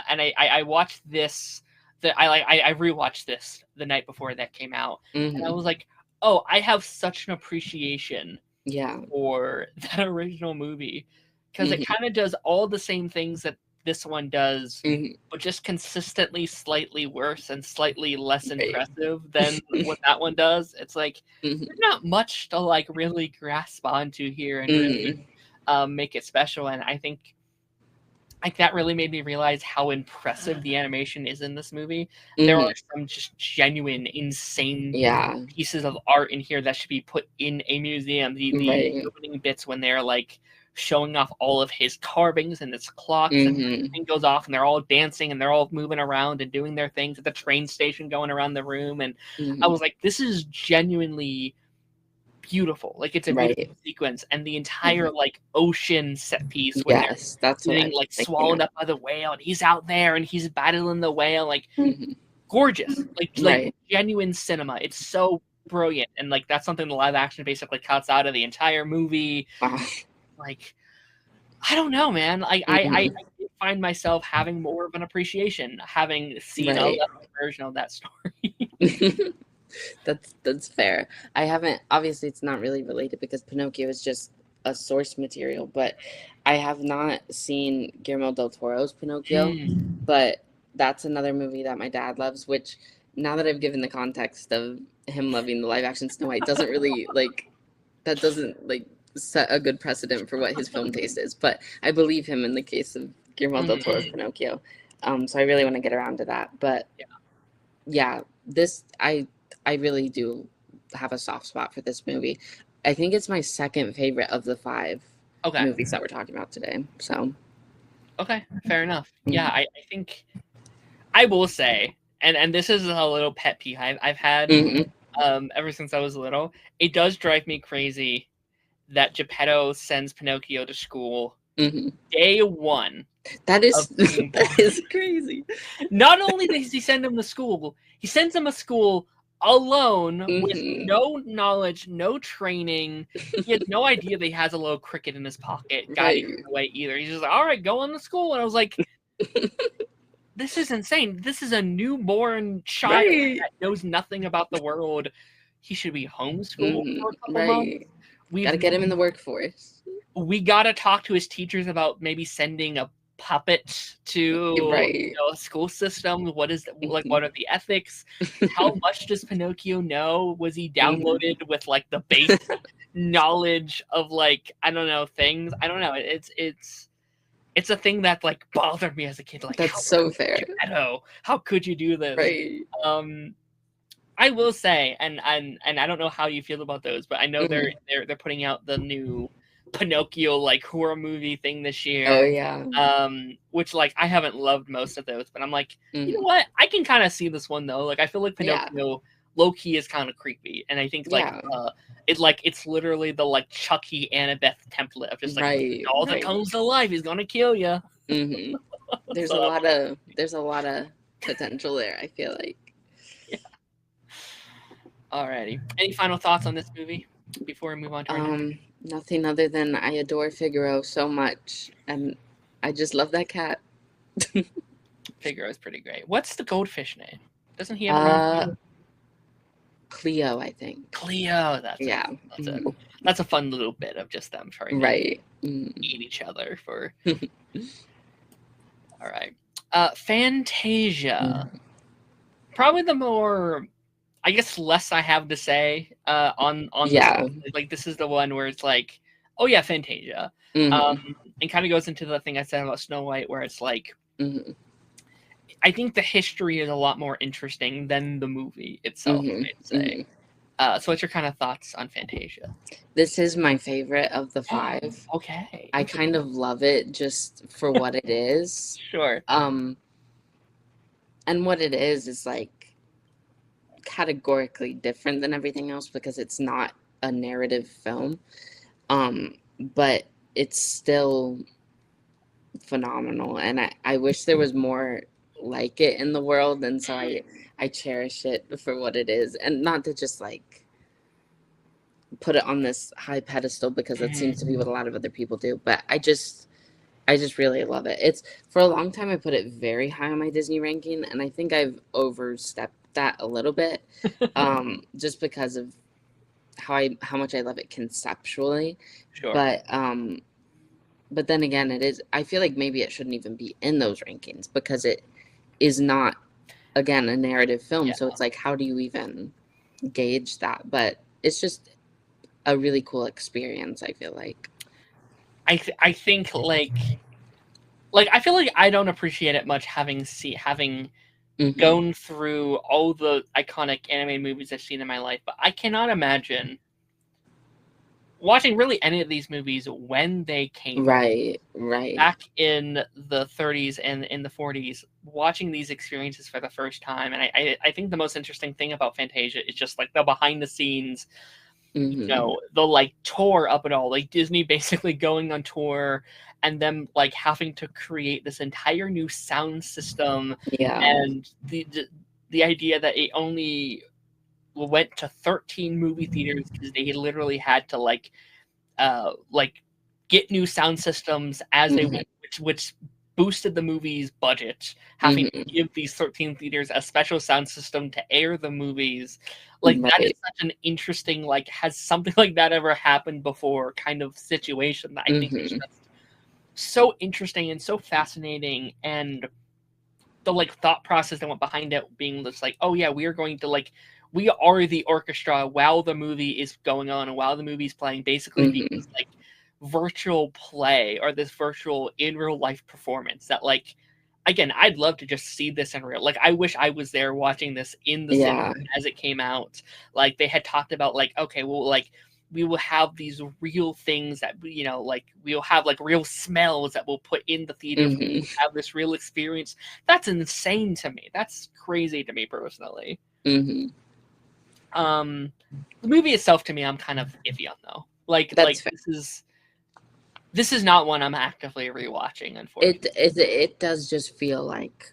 And I watched this. I rewatched this the night before that came out, and I was like, oh, I have such an appreciation for that original movie, because it kind of does all the same things that this one does, but just consistently slightly worse and slightly less impressive than what that one does. It's like there's not much to like really grasp onto here and really make it special. And I think like that really made me realize how impressive the animation is in this movie. There are some just genuine, insane pieces of art in here that should be put in a museum. The opening bits when they're like showing off all of his carvings and his clocks, and everything goes off, and they're all dancing and they're all moving around and doing their things at the train station, going around the room. And I was like, this is genuinely beautiful. Like it's a beautiful sequence, and the entire like ocean set piece when they're getting like swallowed up by the whale, and he's out there and he's battling the whale, like gorgeous, like genuine cinema. It's so brilliant, and like that's something the live action basically cuts out of the entire movie. Like I don't know, man. I find myself having more of an appreciation having seen a version of that story. That's fair. I haven't, obviously it's not really related because Pinocchio is just a source material, but I have not seen Guillermo del Toro's Pinocchio, but that's another movie that my dad loves, which now that I've given the context of him loving the live action Snow White doesn't really like, that doesn't like set a good precedent for what his film taste is, but I believe him in the case of Guillermo del Toro's Pinocchio. So I really want to get around to that, but yeah, this, I really do have a soft spot for this movie. I think it's my second favorite of the 5 movies that we're talking about today. So, okay, fair enough. Yeah, I think I will say, and this is a little pet peeve I've had ever since I was little. It does drive me crazy that Geppetto sends Pinocchio to school day one. That is crazy. Not only does he send him to school, he sends him to school alone with no knowledge, no training. He has no idea that he has a little cricket in his pocket guiding him away either. He's just like, all right, go on to school. And I was like, this is insane. This is a newborn child that knows nothing about the world. He should be homeschooled for a couple months. We gotta get him in the workforce. We gotta talk to his teachers about maybe sending a puppet to a school system. What is like? What are the ethics? How much does Pinocchio know? Was he downloaded with like the base knowledge of like I don't know things? I don't know. It's a thing that like bothered me as a kid. Like that's so fair. Geppetto, how could you do this? I will say, and I don't know how you feel about those, but I know they're putting out the new Pinocchio like horror movie thing this year. Which like I haven't loved most of those, but I'm like, you know what? I can kind of see this one though. Like I feel like Pinocchio low key is kind of creepy, and I think like it's literally the like Chucky Annabeth template of just like all that comes to life, he's gonna kill you. There's a lot of potential there. I feel like. Alrighty. Any final thoughts on this movie before we move on to our next? Nothing other than I adore Figaro so much, and I just love that cat. Figaro is pretty great. What's the goldfish name? Doesn't he have a Cleo, I think. Cleo, that's a fun little bit of just them trying to eat each other for. All right, Fantasia. Probably the more, I guess, less I have to say on this. Like this is the one where it's like, oh yeah, Fantasia, and kind of goes into the thing I said about Snow White, where it's like, I think the history is a lot more interesting than the movie itself, Mm-hmm. I'd say. Mm-hmm. So what's your kind of thoughts on Fantasia? This is my favorite of the 5. Okay. I kind of love it just for what it is. Sure. And what it is like categorically different than everything else because it's not a narrative film. But it's still phenomenal, and I wish there was more like it in the world, and so I cherish it for what it is, and not to just like put it on this high pedestal because that seems to be what a lot of other people do, but I just really love it. It's for a long time I put it very high on my Disney ranking, and I think I've overstepped that a little bit, just because of how much I love it conceptually. Sure. But then again, it is. I feel like maybe it shouldn't even be in those rankings because it is not, again, a narrative film. Yeah. So it's like, how do you even gauge that? But it's just a really cool experience, I feel like. I think like I feel like I don't appreciate it much having gone through all the iconic animated movies I've seen in my life, but I cannot imagine watching really any of these movies when they came Right back in the 30s and in the 40s, watching these experiences for the first time. And I think the most interesting thing about Fantasia is just like the behind the scenes, you know, the like tour up and all, like Disney basically going on tour and them like having to create this entire new sound system. And the idea that it only went to 13 movie theaters because they literally had to like get new sound systems as they went, which boosted the movie's budget, having to give these 13 theaters a special sound system to air the movies. Like that is such an interesting, like, has something like that ever happened before kind of situation that I think is just so interesting and so fascinating. And the like thought process that went behind it being just like, oh yeah, we are going to like, we are the orchestra while the movie is going on and while the movie's playing, basically being this like virtual play or this virtual in real life performance that like, again, I'd love to just see this in real. Like, I wish I was there watching this in the cinema as it came out. Like they had talked about like, okay, well, like we will have these real things that, you know, like we'll have like real smells that we'll put in the theater, have this real experience. That's insane to me. That's crazy to me personally. The movie itself, to me, I'm kind of iffy on though. Like this is not one I'm actively rewatching, unfortunately. It does just feel like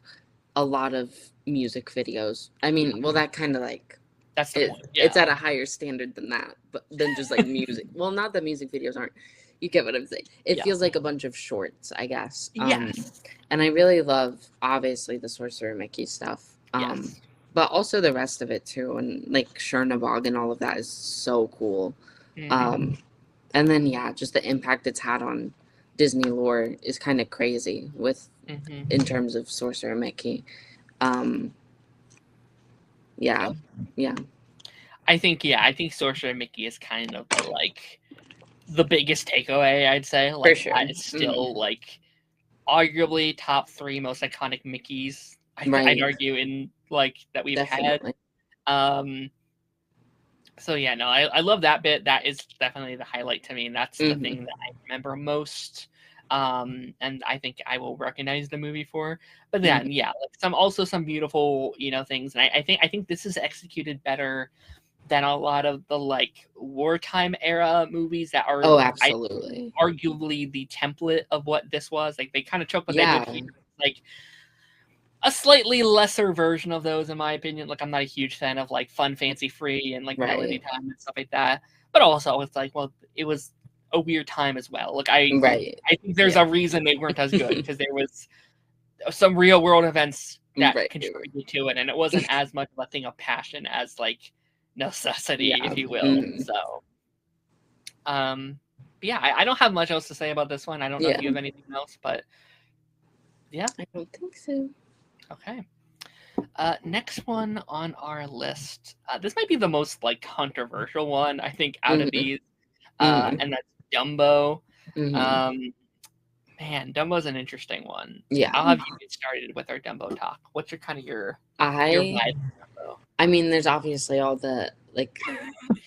a lot of music videos. I mean, well, that kind of like, that's the point. It's at a higher standard than that, but than just like music. Well, not that music videos aren't. You get what I'm saying. It feels like a bunch of shorts, I guess. Yes. And I really love, obviously, the Sorcerer Mickey stuff. But also the rest of it too, and like Chernabog and all of that is so cool. And then just the impact it's had on Disney lore is kind of crazy with in terms of Sorcerer Mickey. I think Sorcerer Mickey is kind of the biggest takeaway, I'd say. Like, for sure. It's still like arguably top 3 most iconic Mickeys. I'd argue in like that we've had. So yeah, no, I love that bit. That is definitely the highlight to me, and that's the thing that I remember most. And I think I will recognize the movie for. But then, like some beautiful, you know, things. And I think this is executed better than a lot of the like wartime era movies that are absolutely arguably the template of what this was. Like they kind of took what they did here, like a slightly lesser version of those, in my opinion. Like, I'm not a huge fan of like Fun Fancy Free and like Melody Time and stuff like that. But also, it's like, well, it was a weird time as well. Like, I think there's a reason they weren't as good because there was some real world events that contributed to it, and it wasn't as much of a thing of passion as like necessity, if you will. So, I don't have much else to say about this one. I don't know if you have anything else, but I don't think so. Okay. Next one on our list. This might be the most like controversial one, I think, out of these. And that's Dumbo. Man, Dumbo's an interesting one. Yeah. I'll have you get started with our Dumbo talk. What's your kind of your I vibe for Dumbo? I mean, there's obviously all the like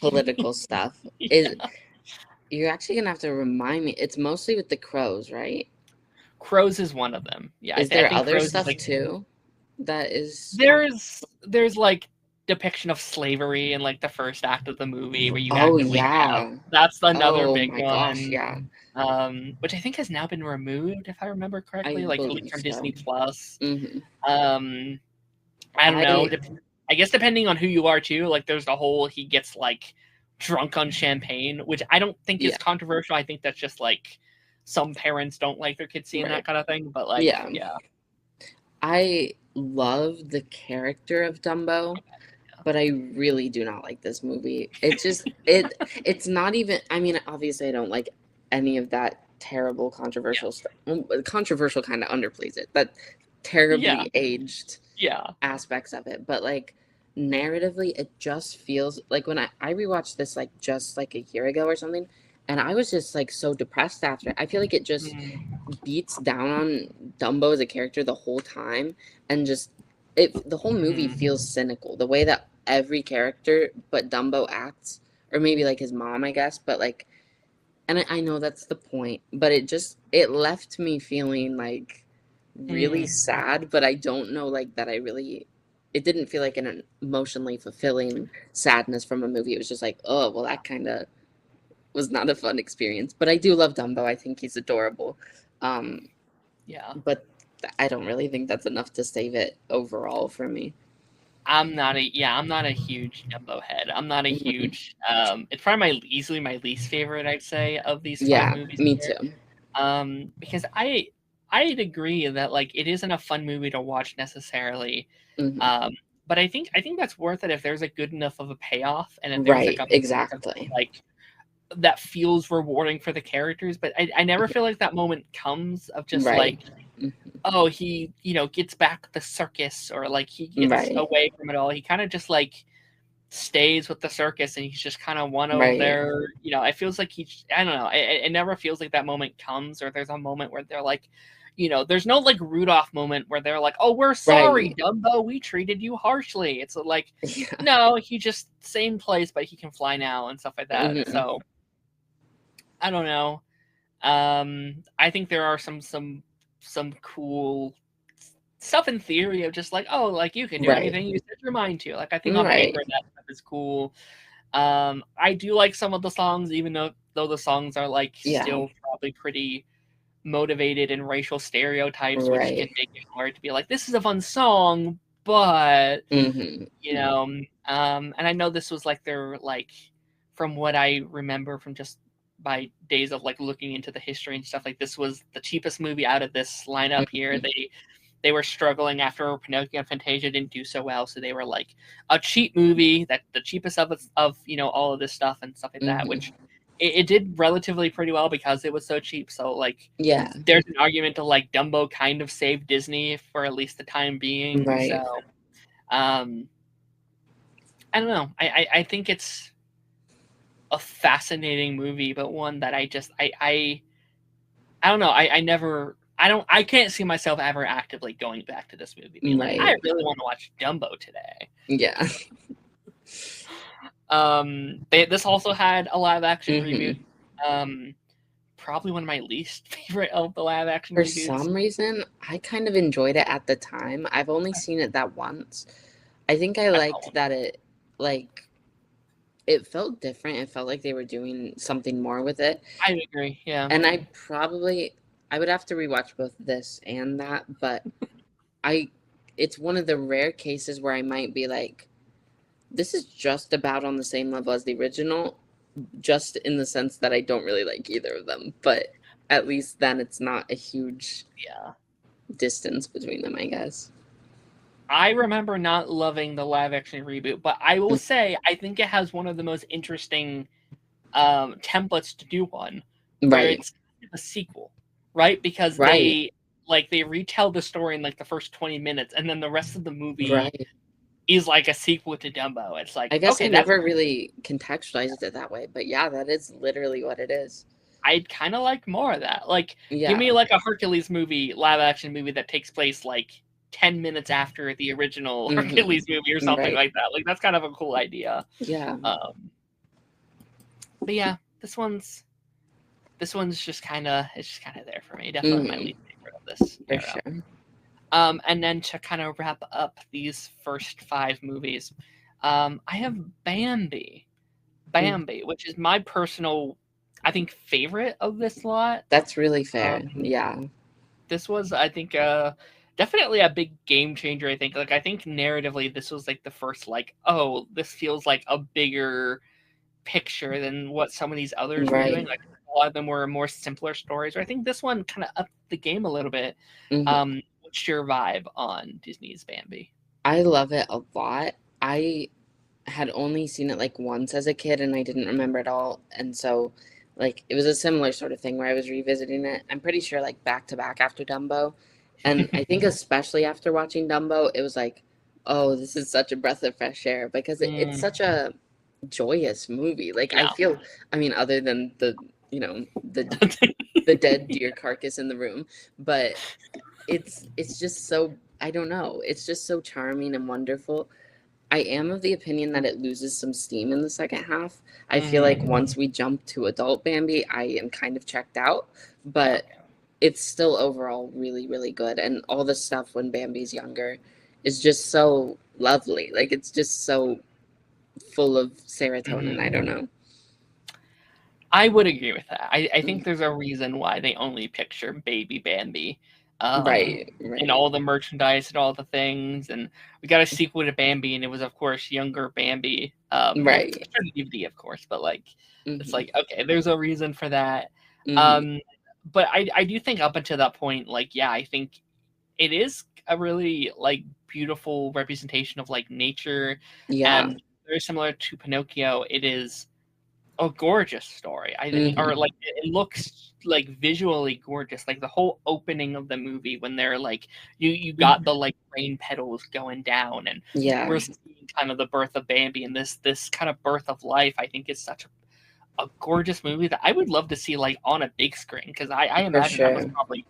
political stuff. Is You're actually gonna have to remind me. It's mostly with the crows, right? Crows is one of them. Yeah, Is I there think other Crows is stuff like too? That is. there's like depiction of slavery in like the first act of the movie where you Oh actively have yeah. that's another Oh big my gosh, one. yeah. Which I think has now been removed if I remember correctly, I like at least believe from so. Disney Plus. Hmm. Um, I don't know. I I guess depending on who you are too. Like there's the whole he gets like drunk on champagne, which I don't think is Yeah, controversial. I think that's just like some parents don't like their kids seeing that right. kind of thing. But like, Yeah. yeah, I love the character of Dumbo, but I really do not like this movie. It's not even, I mean, obviously I don't like any of that terrible controversial stuff. Well, controversial kind of underplays it. That yeah, terribly aged yeah. aspects of it, but like narratively it just feels like when I rewatched this like just like a year ago or something, and I was just like so depressed after. I feel like it just Mm, beats down on Dumbo as a character the whole time, and just the whole movie mhm. feels cynical. The way that every character but Dumbo acts, or maybe like his mom, I guess, but like, and I know that's the point, but it left me feeling like really Mm, sad, but I don't know like that I really. It didn't feel like an emotionally fulfilling sadness from a movie. It was just like, oh, well, that kind of was not a fun experience. But I do love Dumbo. I think he's adorable. Um, yeah. but I don't really think that's enough to save it overall for me. I'm not a huge Dumbo head. I'm not a Mhm. huge it's probably my easily my least favorite, I'd say, of these five Yeah, movies me here. too. Because I'd agree that like it isn't a fun movie to watch necessarily. Hmm. Um, but I think that's worth it if there's a good enough of a payoff and if there's like Right, a moment of, exactly. like that feels rewarding for the characters. But I never feel like that moment comes of just Right. like, oh, he, gets back the circus or like he gets Right. away from it all. He kind of just like stays with the circus and he's just kind of one of Right. their, it feels like I don't know. It never feels like that moment comes or there's a moment where they're like, there's no like Rudolph moment where they're like, oh, we're sorry, Right. Dumbo, we treated you harshly. It's like, Yeah. no, he just same place, but he can fly now and stuff like that. Hmm. So I don't know. I think there are some cool stuff in theory of just like, oh, like you can do Right. anything you set your mind to. Like I think on Right. paper that stuff is cool. I do like some of the songs, even though the songs are like Yeah. still probably pretty motivated in racial stereotypes, which can Right. make it hard to be like, this is a fun song, but Hmm. and I know this was like their like from what I remember from just my days of like looking into the history and stuff, like this was the cheapest movie out of this lineup here. They were struggling after Pinocchio and Fantasia didn't do so well, so they were like a cheap movie, that the cheapest of all of this stuff and stuff like that, Hmm. which it did relatively pretty well because it was so cheap. So like Yeah. there's an argument to like Dumbo kind of saved Disney for at least the time being. So Right. um I don't know. I think it's a fascinating movie, but one that I don't know. I can't see myself ever actively going back to this movie being like, I Right. really want to watch Dumbo today. Yeah. This also had a live action reboot. Hmm. Um, Probably one of my least favorite of the live action For reboots. some reason, I kind of enjoyed it at the time. I've only seen it that once. I think I I saw liked one. that like it felt different. It felt like they were doing something more with it. I agree. Yeah. And I would have to rewatch both this and that, but I it's one of the rare cases where I might be like, this is just about on the same level as the original, just in the sense that I don't really like either of them. But at least then it's not a huge Yeah. distance between them, I guess. I remember not loving the live action reboot, but I will say I think it has one of the most interesting templates to do one, where Right. it's kind of a sequel, right? Because Right. they retell the story in like the first 20 minutes, and then the rest of the movie Right. is like a sequel to Dumbo. It's like, I guess I okay, that's never really contextualized it that way, but yeah, that is literally what it is. I'd kind of like more of that. Like, give me Yeah. like a Hercules movie, live action movie that takes place like 10 minutes after the original Hercules movie or something Right. like that. Like, that's kind of a cool idea. Yeah. But yeah, this one's just kind of there for me. Definitely my least favorite of this For era. sure. And then to kind of wrap up these first 5 movies, I have Bambi, which is my personal, I think, favorite of this lot. That's really fair. Yeah. This was, I think, definitely a big game changer. I think, like, I think narratively, this was like the first, like, oh, this feels like a bigger picture than what some of these others were doing. Right. Like, a lot of them were more simpler stories. Or I think this one kind of upped the game a little bit. What's your vibe on Disney's Bambi? I love it a lot. I had only seen it like once as a kid and I didn't remember it all. And so like it was a similar sort of thing where I was revisiting it. I'm pretty sure like back to back after Dumbo. And I think especially after watching Dumbo, it was like, oh, this is such a breath of fresh air because it's such a joyous movie. Like Yeah. I feel, I mean, other than the, you know, the dead deer carcass in the room, but it's just so, I don't know, it's just so charming and wonderful. I am of the opinion that it loses some steam in the second half. I feel like once we jump to adult Bambi, I am kind of checked out, but it's still overall really, really good. And all the stuff when Bambi's younger is just so lovely. Like it's just so full of serotonin. I don't know. I would agree with that. I think there's a reason why they only picture baby Bambi. Right. And all the merchandise and all the things. And we got a sequel to Bambi, and it was, of course, younger Bambi. Right. For the DVD, of course. But, like, it's like, okay, there's a reason for that. But I do think up until that point, like, yeah, I think it is a really, like, beautiful representation of, like, nature. Yeah. And very similar to Pinocchio, it is a gorgeous story. I think, or like it looks like visually gorgeous. Like the whole opening of the movie when they're like, you got the like rain petals going down, and we're seeing kind of the birth of Bambi and this kind of birth of life. I think is such a gorgeous movie that I would love to see like on a big screen, because I imagine that was probably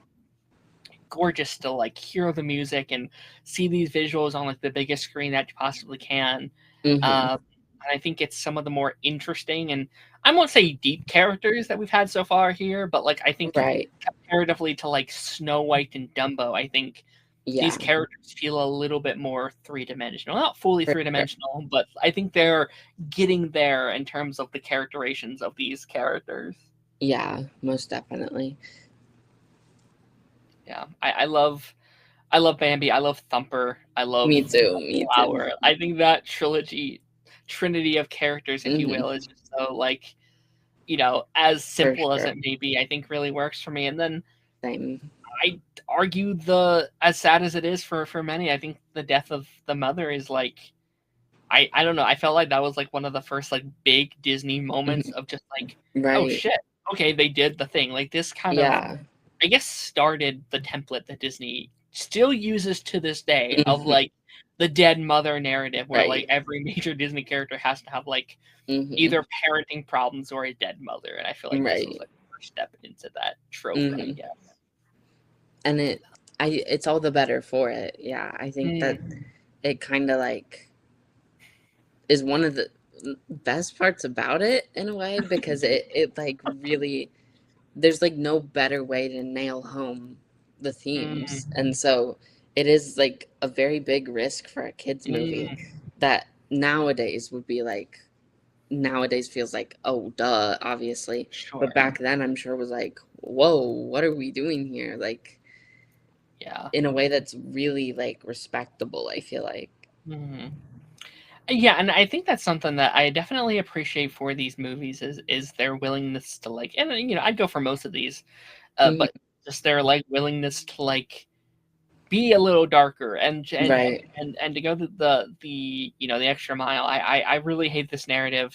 gorgeous to like hear the music and see these visuals on like the biggest screen that you possibly can. And I think it's some of the more interesting, and I won't say deep characters that we've had so far here, but like I think comparatively to like Snow White and Dumbo, I think these characters feel a little bit more three-dimensional. Not fully three-dimensional, but I think they're getting there in terms of the characterizations of these characters. Yeah, most definitely. Yeah, I love Bambi. I love Thumper. I love Me too. Flower. I think that trinity of characters, if you will, is just so like, you know, as simple as it may be, I think really works for me. And then I argue as sad as it is for many, I think the death of the mother is like, I don't know, I felt like that was like one of the first like big Disney moments of just like, oh shit, okay, they did the thing. Like this kind of, I guess, started the template that Disney still uses to this day of like the dead mother narrative, where like every major Disney character has to have like either parenting problems or a dead mother, and I feel like this was like the first step into that trope. I guess. And it's all the better for it. Yeah, I think that it kind of like is one of the best parts about it in a way, because it like really, there's like no better way to nail home the themes. And so it is like a very big risk for a kids movie that nowadays would be like, nowadays feels like, oh duh, obviously, but back then I'm sure was like, whoa, what are we doing here? Like, in a way that's really like respectable, I feel like. Yeah, and I think that's something that I definitely appreciate for these movies is their willingness to like, and you know, I'd go for most of these, but just their like willingness to like be a little darker and to go the you know, the extra mile. I really hate this narrative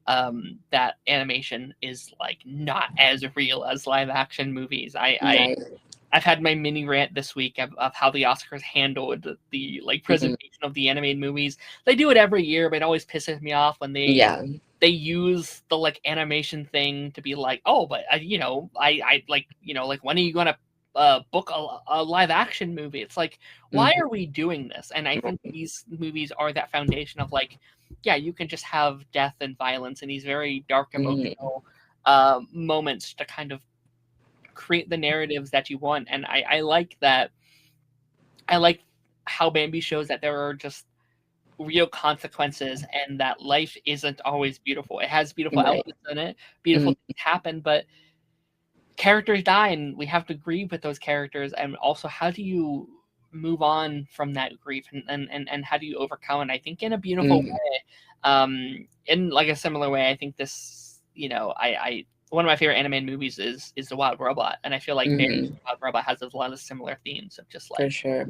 that animation is like not as real as live action movies. I've had my mini rant this week of how the Oscars handled the like presentation of the animated movies. They do it every year, but it always pisses me off when they they use the like animation thing to be like, oh, but I like, like, when are you gonna book a live action movie? It's like, why are we doing this? And I think these movies are that foundation of like, yeah, you can just have death and violence and these very dark emotional moments to kind of create the narratives that you want. And I like that. I like how Bambi shows that there are just real consequences and that life isn't always beautiful. It has beautiful elements in it, beautiful things happen, but characters die and we have to grieve with those characters. And also, how do you move on from that grief and how do you overcome it? I think in a beautiful way. In like a similar way, I think this, I one of my favorite animated movies is The Wild Robot, and I feel like The Wild Robot has a lot of similar themes of just like, for sure,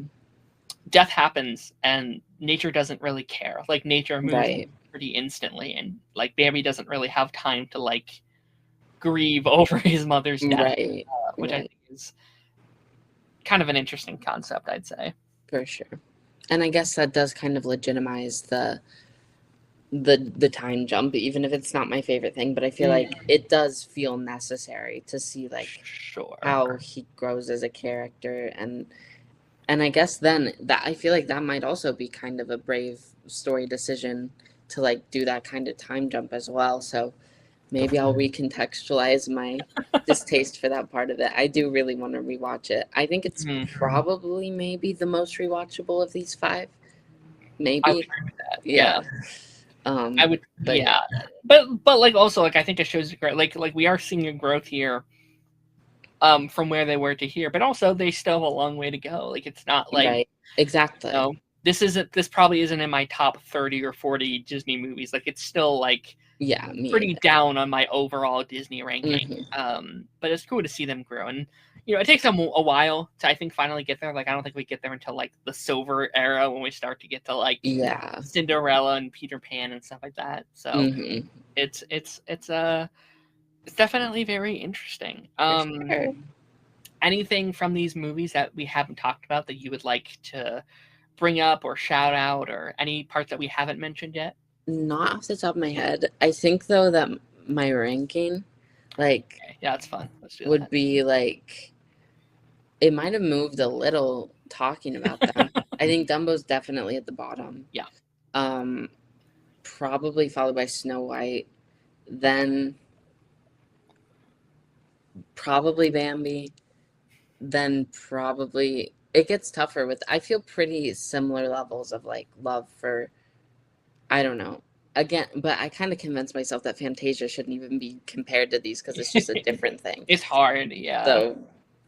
death happens and nature doesn't really care. Like, nature moves pretty instantly, and like Bambi doesn't really have time to like grieve over his mother's death, which I think is kind of an interesting concept, I'd say. For sure. And I guess that does kind of legitimize the time jump, even if it's not my favorite thing, but I feel like it does feel necessary to see like how he grows as a character. And I guess then that I feel like that might also be kind of a brave story decision to like do that kind of time jump as well. So maybe I'll recontextualize my distaste for that part of it. I do really want to rewatch it. I think it's probably maybe the most rewatchable of these 5. Maybe. I would agree with that. Yeah. I would, but like also like I think it shows like we are seeing a growth here. From where they were to here, but also they still have a long way to go. Like, it's not like exactly. This probably isn't in my top 30 or 40 Disney movies. Like, it's still like pretty down on my overall Disney ranking. But it's cool to see them grow, and it takes them a while to, I think, finally get there. Like, I don't think we get there until like the Silver era, when we start to get to like Cinderella and Peter Pan and stuff like that. So it's definitely very interesting. Sure. Anything from these movies that we haven't talked about that you would like to bring up or shout out, or any parts that we haven't mentioned yet? Not off the top of my head. I think though that my ranking, like, yeah, it's fun. Would be like, it might have moved a little talking about them. I think Dumbo's definitely at the bottom. Yeah. Probably followed by Snow White, then probably Bambi, then probably it gets tougher with, I feel pretty similar levels of like love for, I don't know, again, but I kind of convinced myself that Fantasia shouldn't even be compared to these because it's just a different thing. It's hard, yeah. So,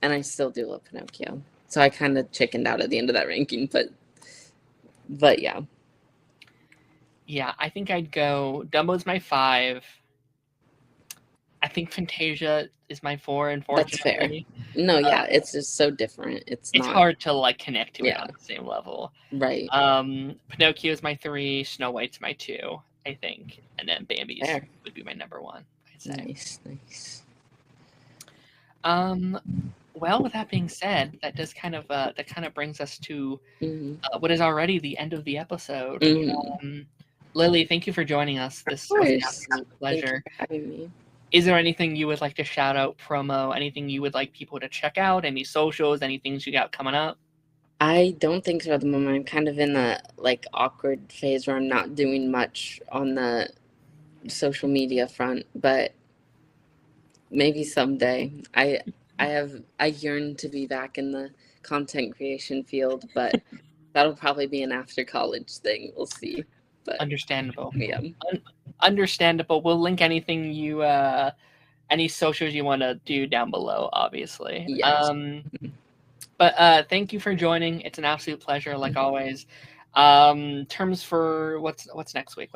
and I still do love Pinocchio, so I kind of chickened out at the end of that ranking, but yeah. Yeah, I think I'd go Dumbo's my 5. I think Fantasia is my 4, unfortunately. That's fair. No, yeah, it's just so different. It's not hard to like connect to it on the same level. Right. Pinocchio is my 3, Snow White's my 2, I think, and then Bambi would be my number 1, I'd say. Nice. Well, with that being said, that does kind of brings us to what is already the end of the episode. Lily, thank you for joining us. This was an absolute pleasure. Thank you for having me. Is there anything you would like to shout out, promo, anything you would like people to check out, any socials, any things you got coming up? I don't think so at the moment. I'm kind of in the like awkward phase where I'm not doing much on the social media front, but maybe someday. I yearn to be back in the content creation field, but that'll probably be an after college thing. We'll see. But understandable. Yeah. Understandable. We'll link anything you any socials you want to do down below, obviously. Yes. But thank you for joining. It's an absolute pleasure, like always. Terms for what's next week?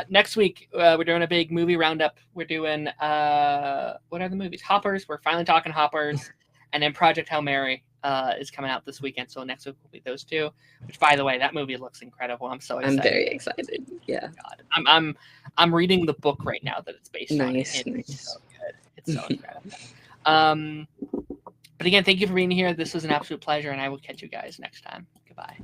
Next week we're doing a big movie roundup. We're doing what are the movies? Hoppers. We're finally talking Hoppers, and then Project Hail Mary is coming out this weekend. So next week will be those 2. Which, by the way, that movie looks incredible. I'm so excited. I'm very excited. Yeah. God. I'm reading the book right now that it's based on. Nice. It's so good. It's so incredible. But again, thank you for being here. This was an absolute pleasure, and I will catch you guys next time. Goodbye.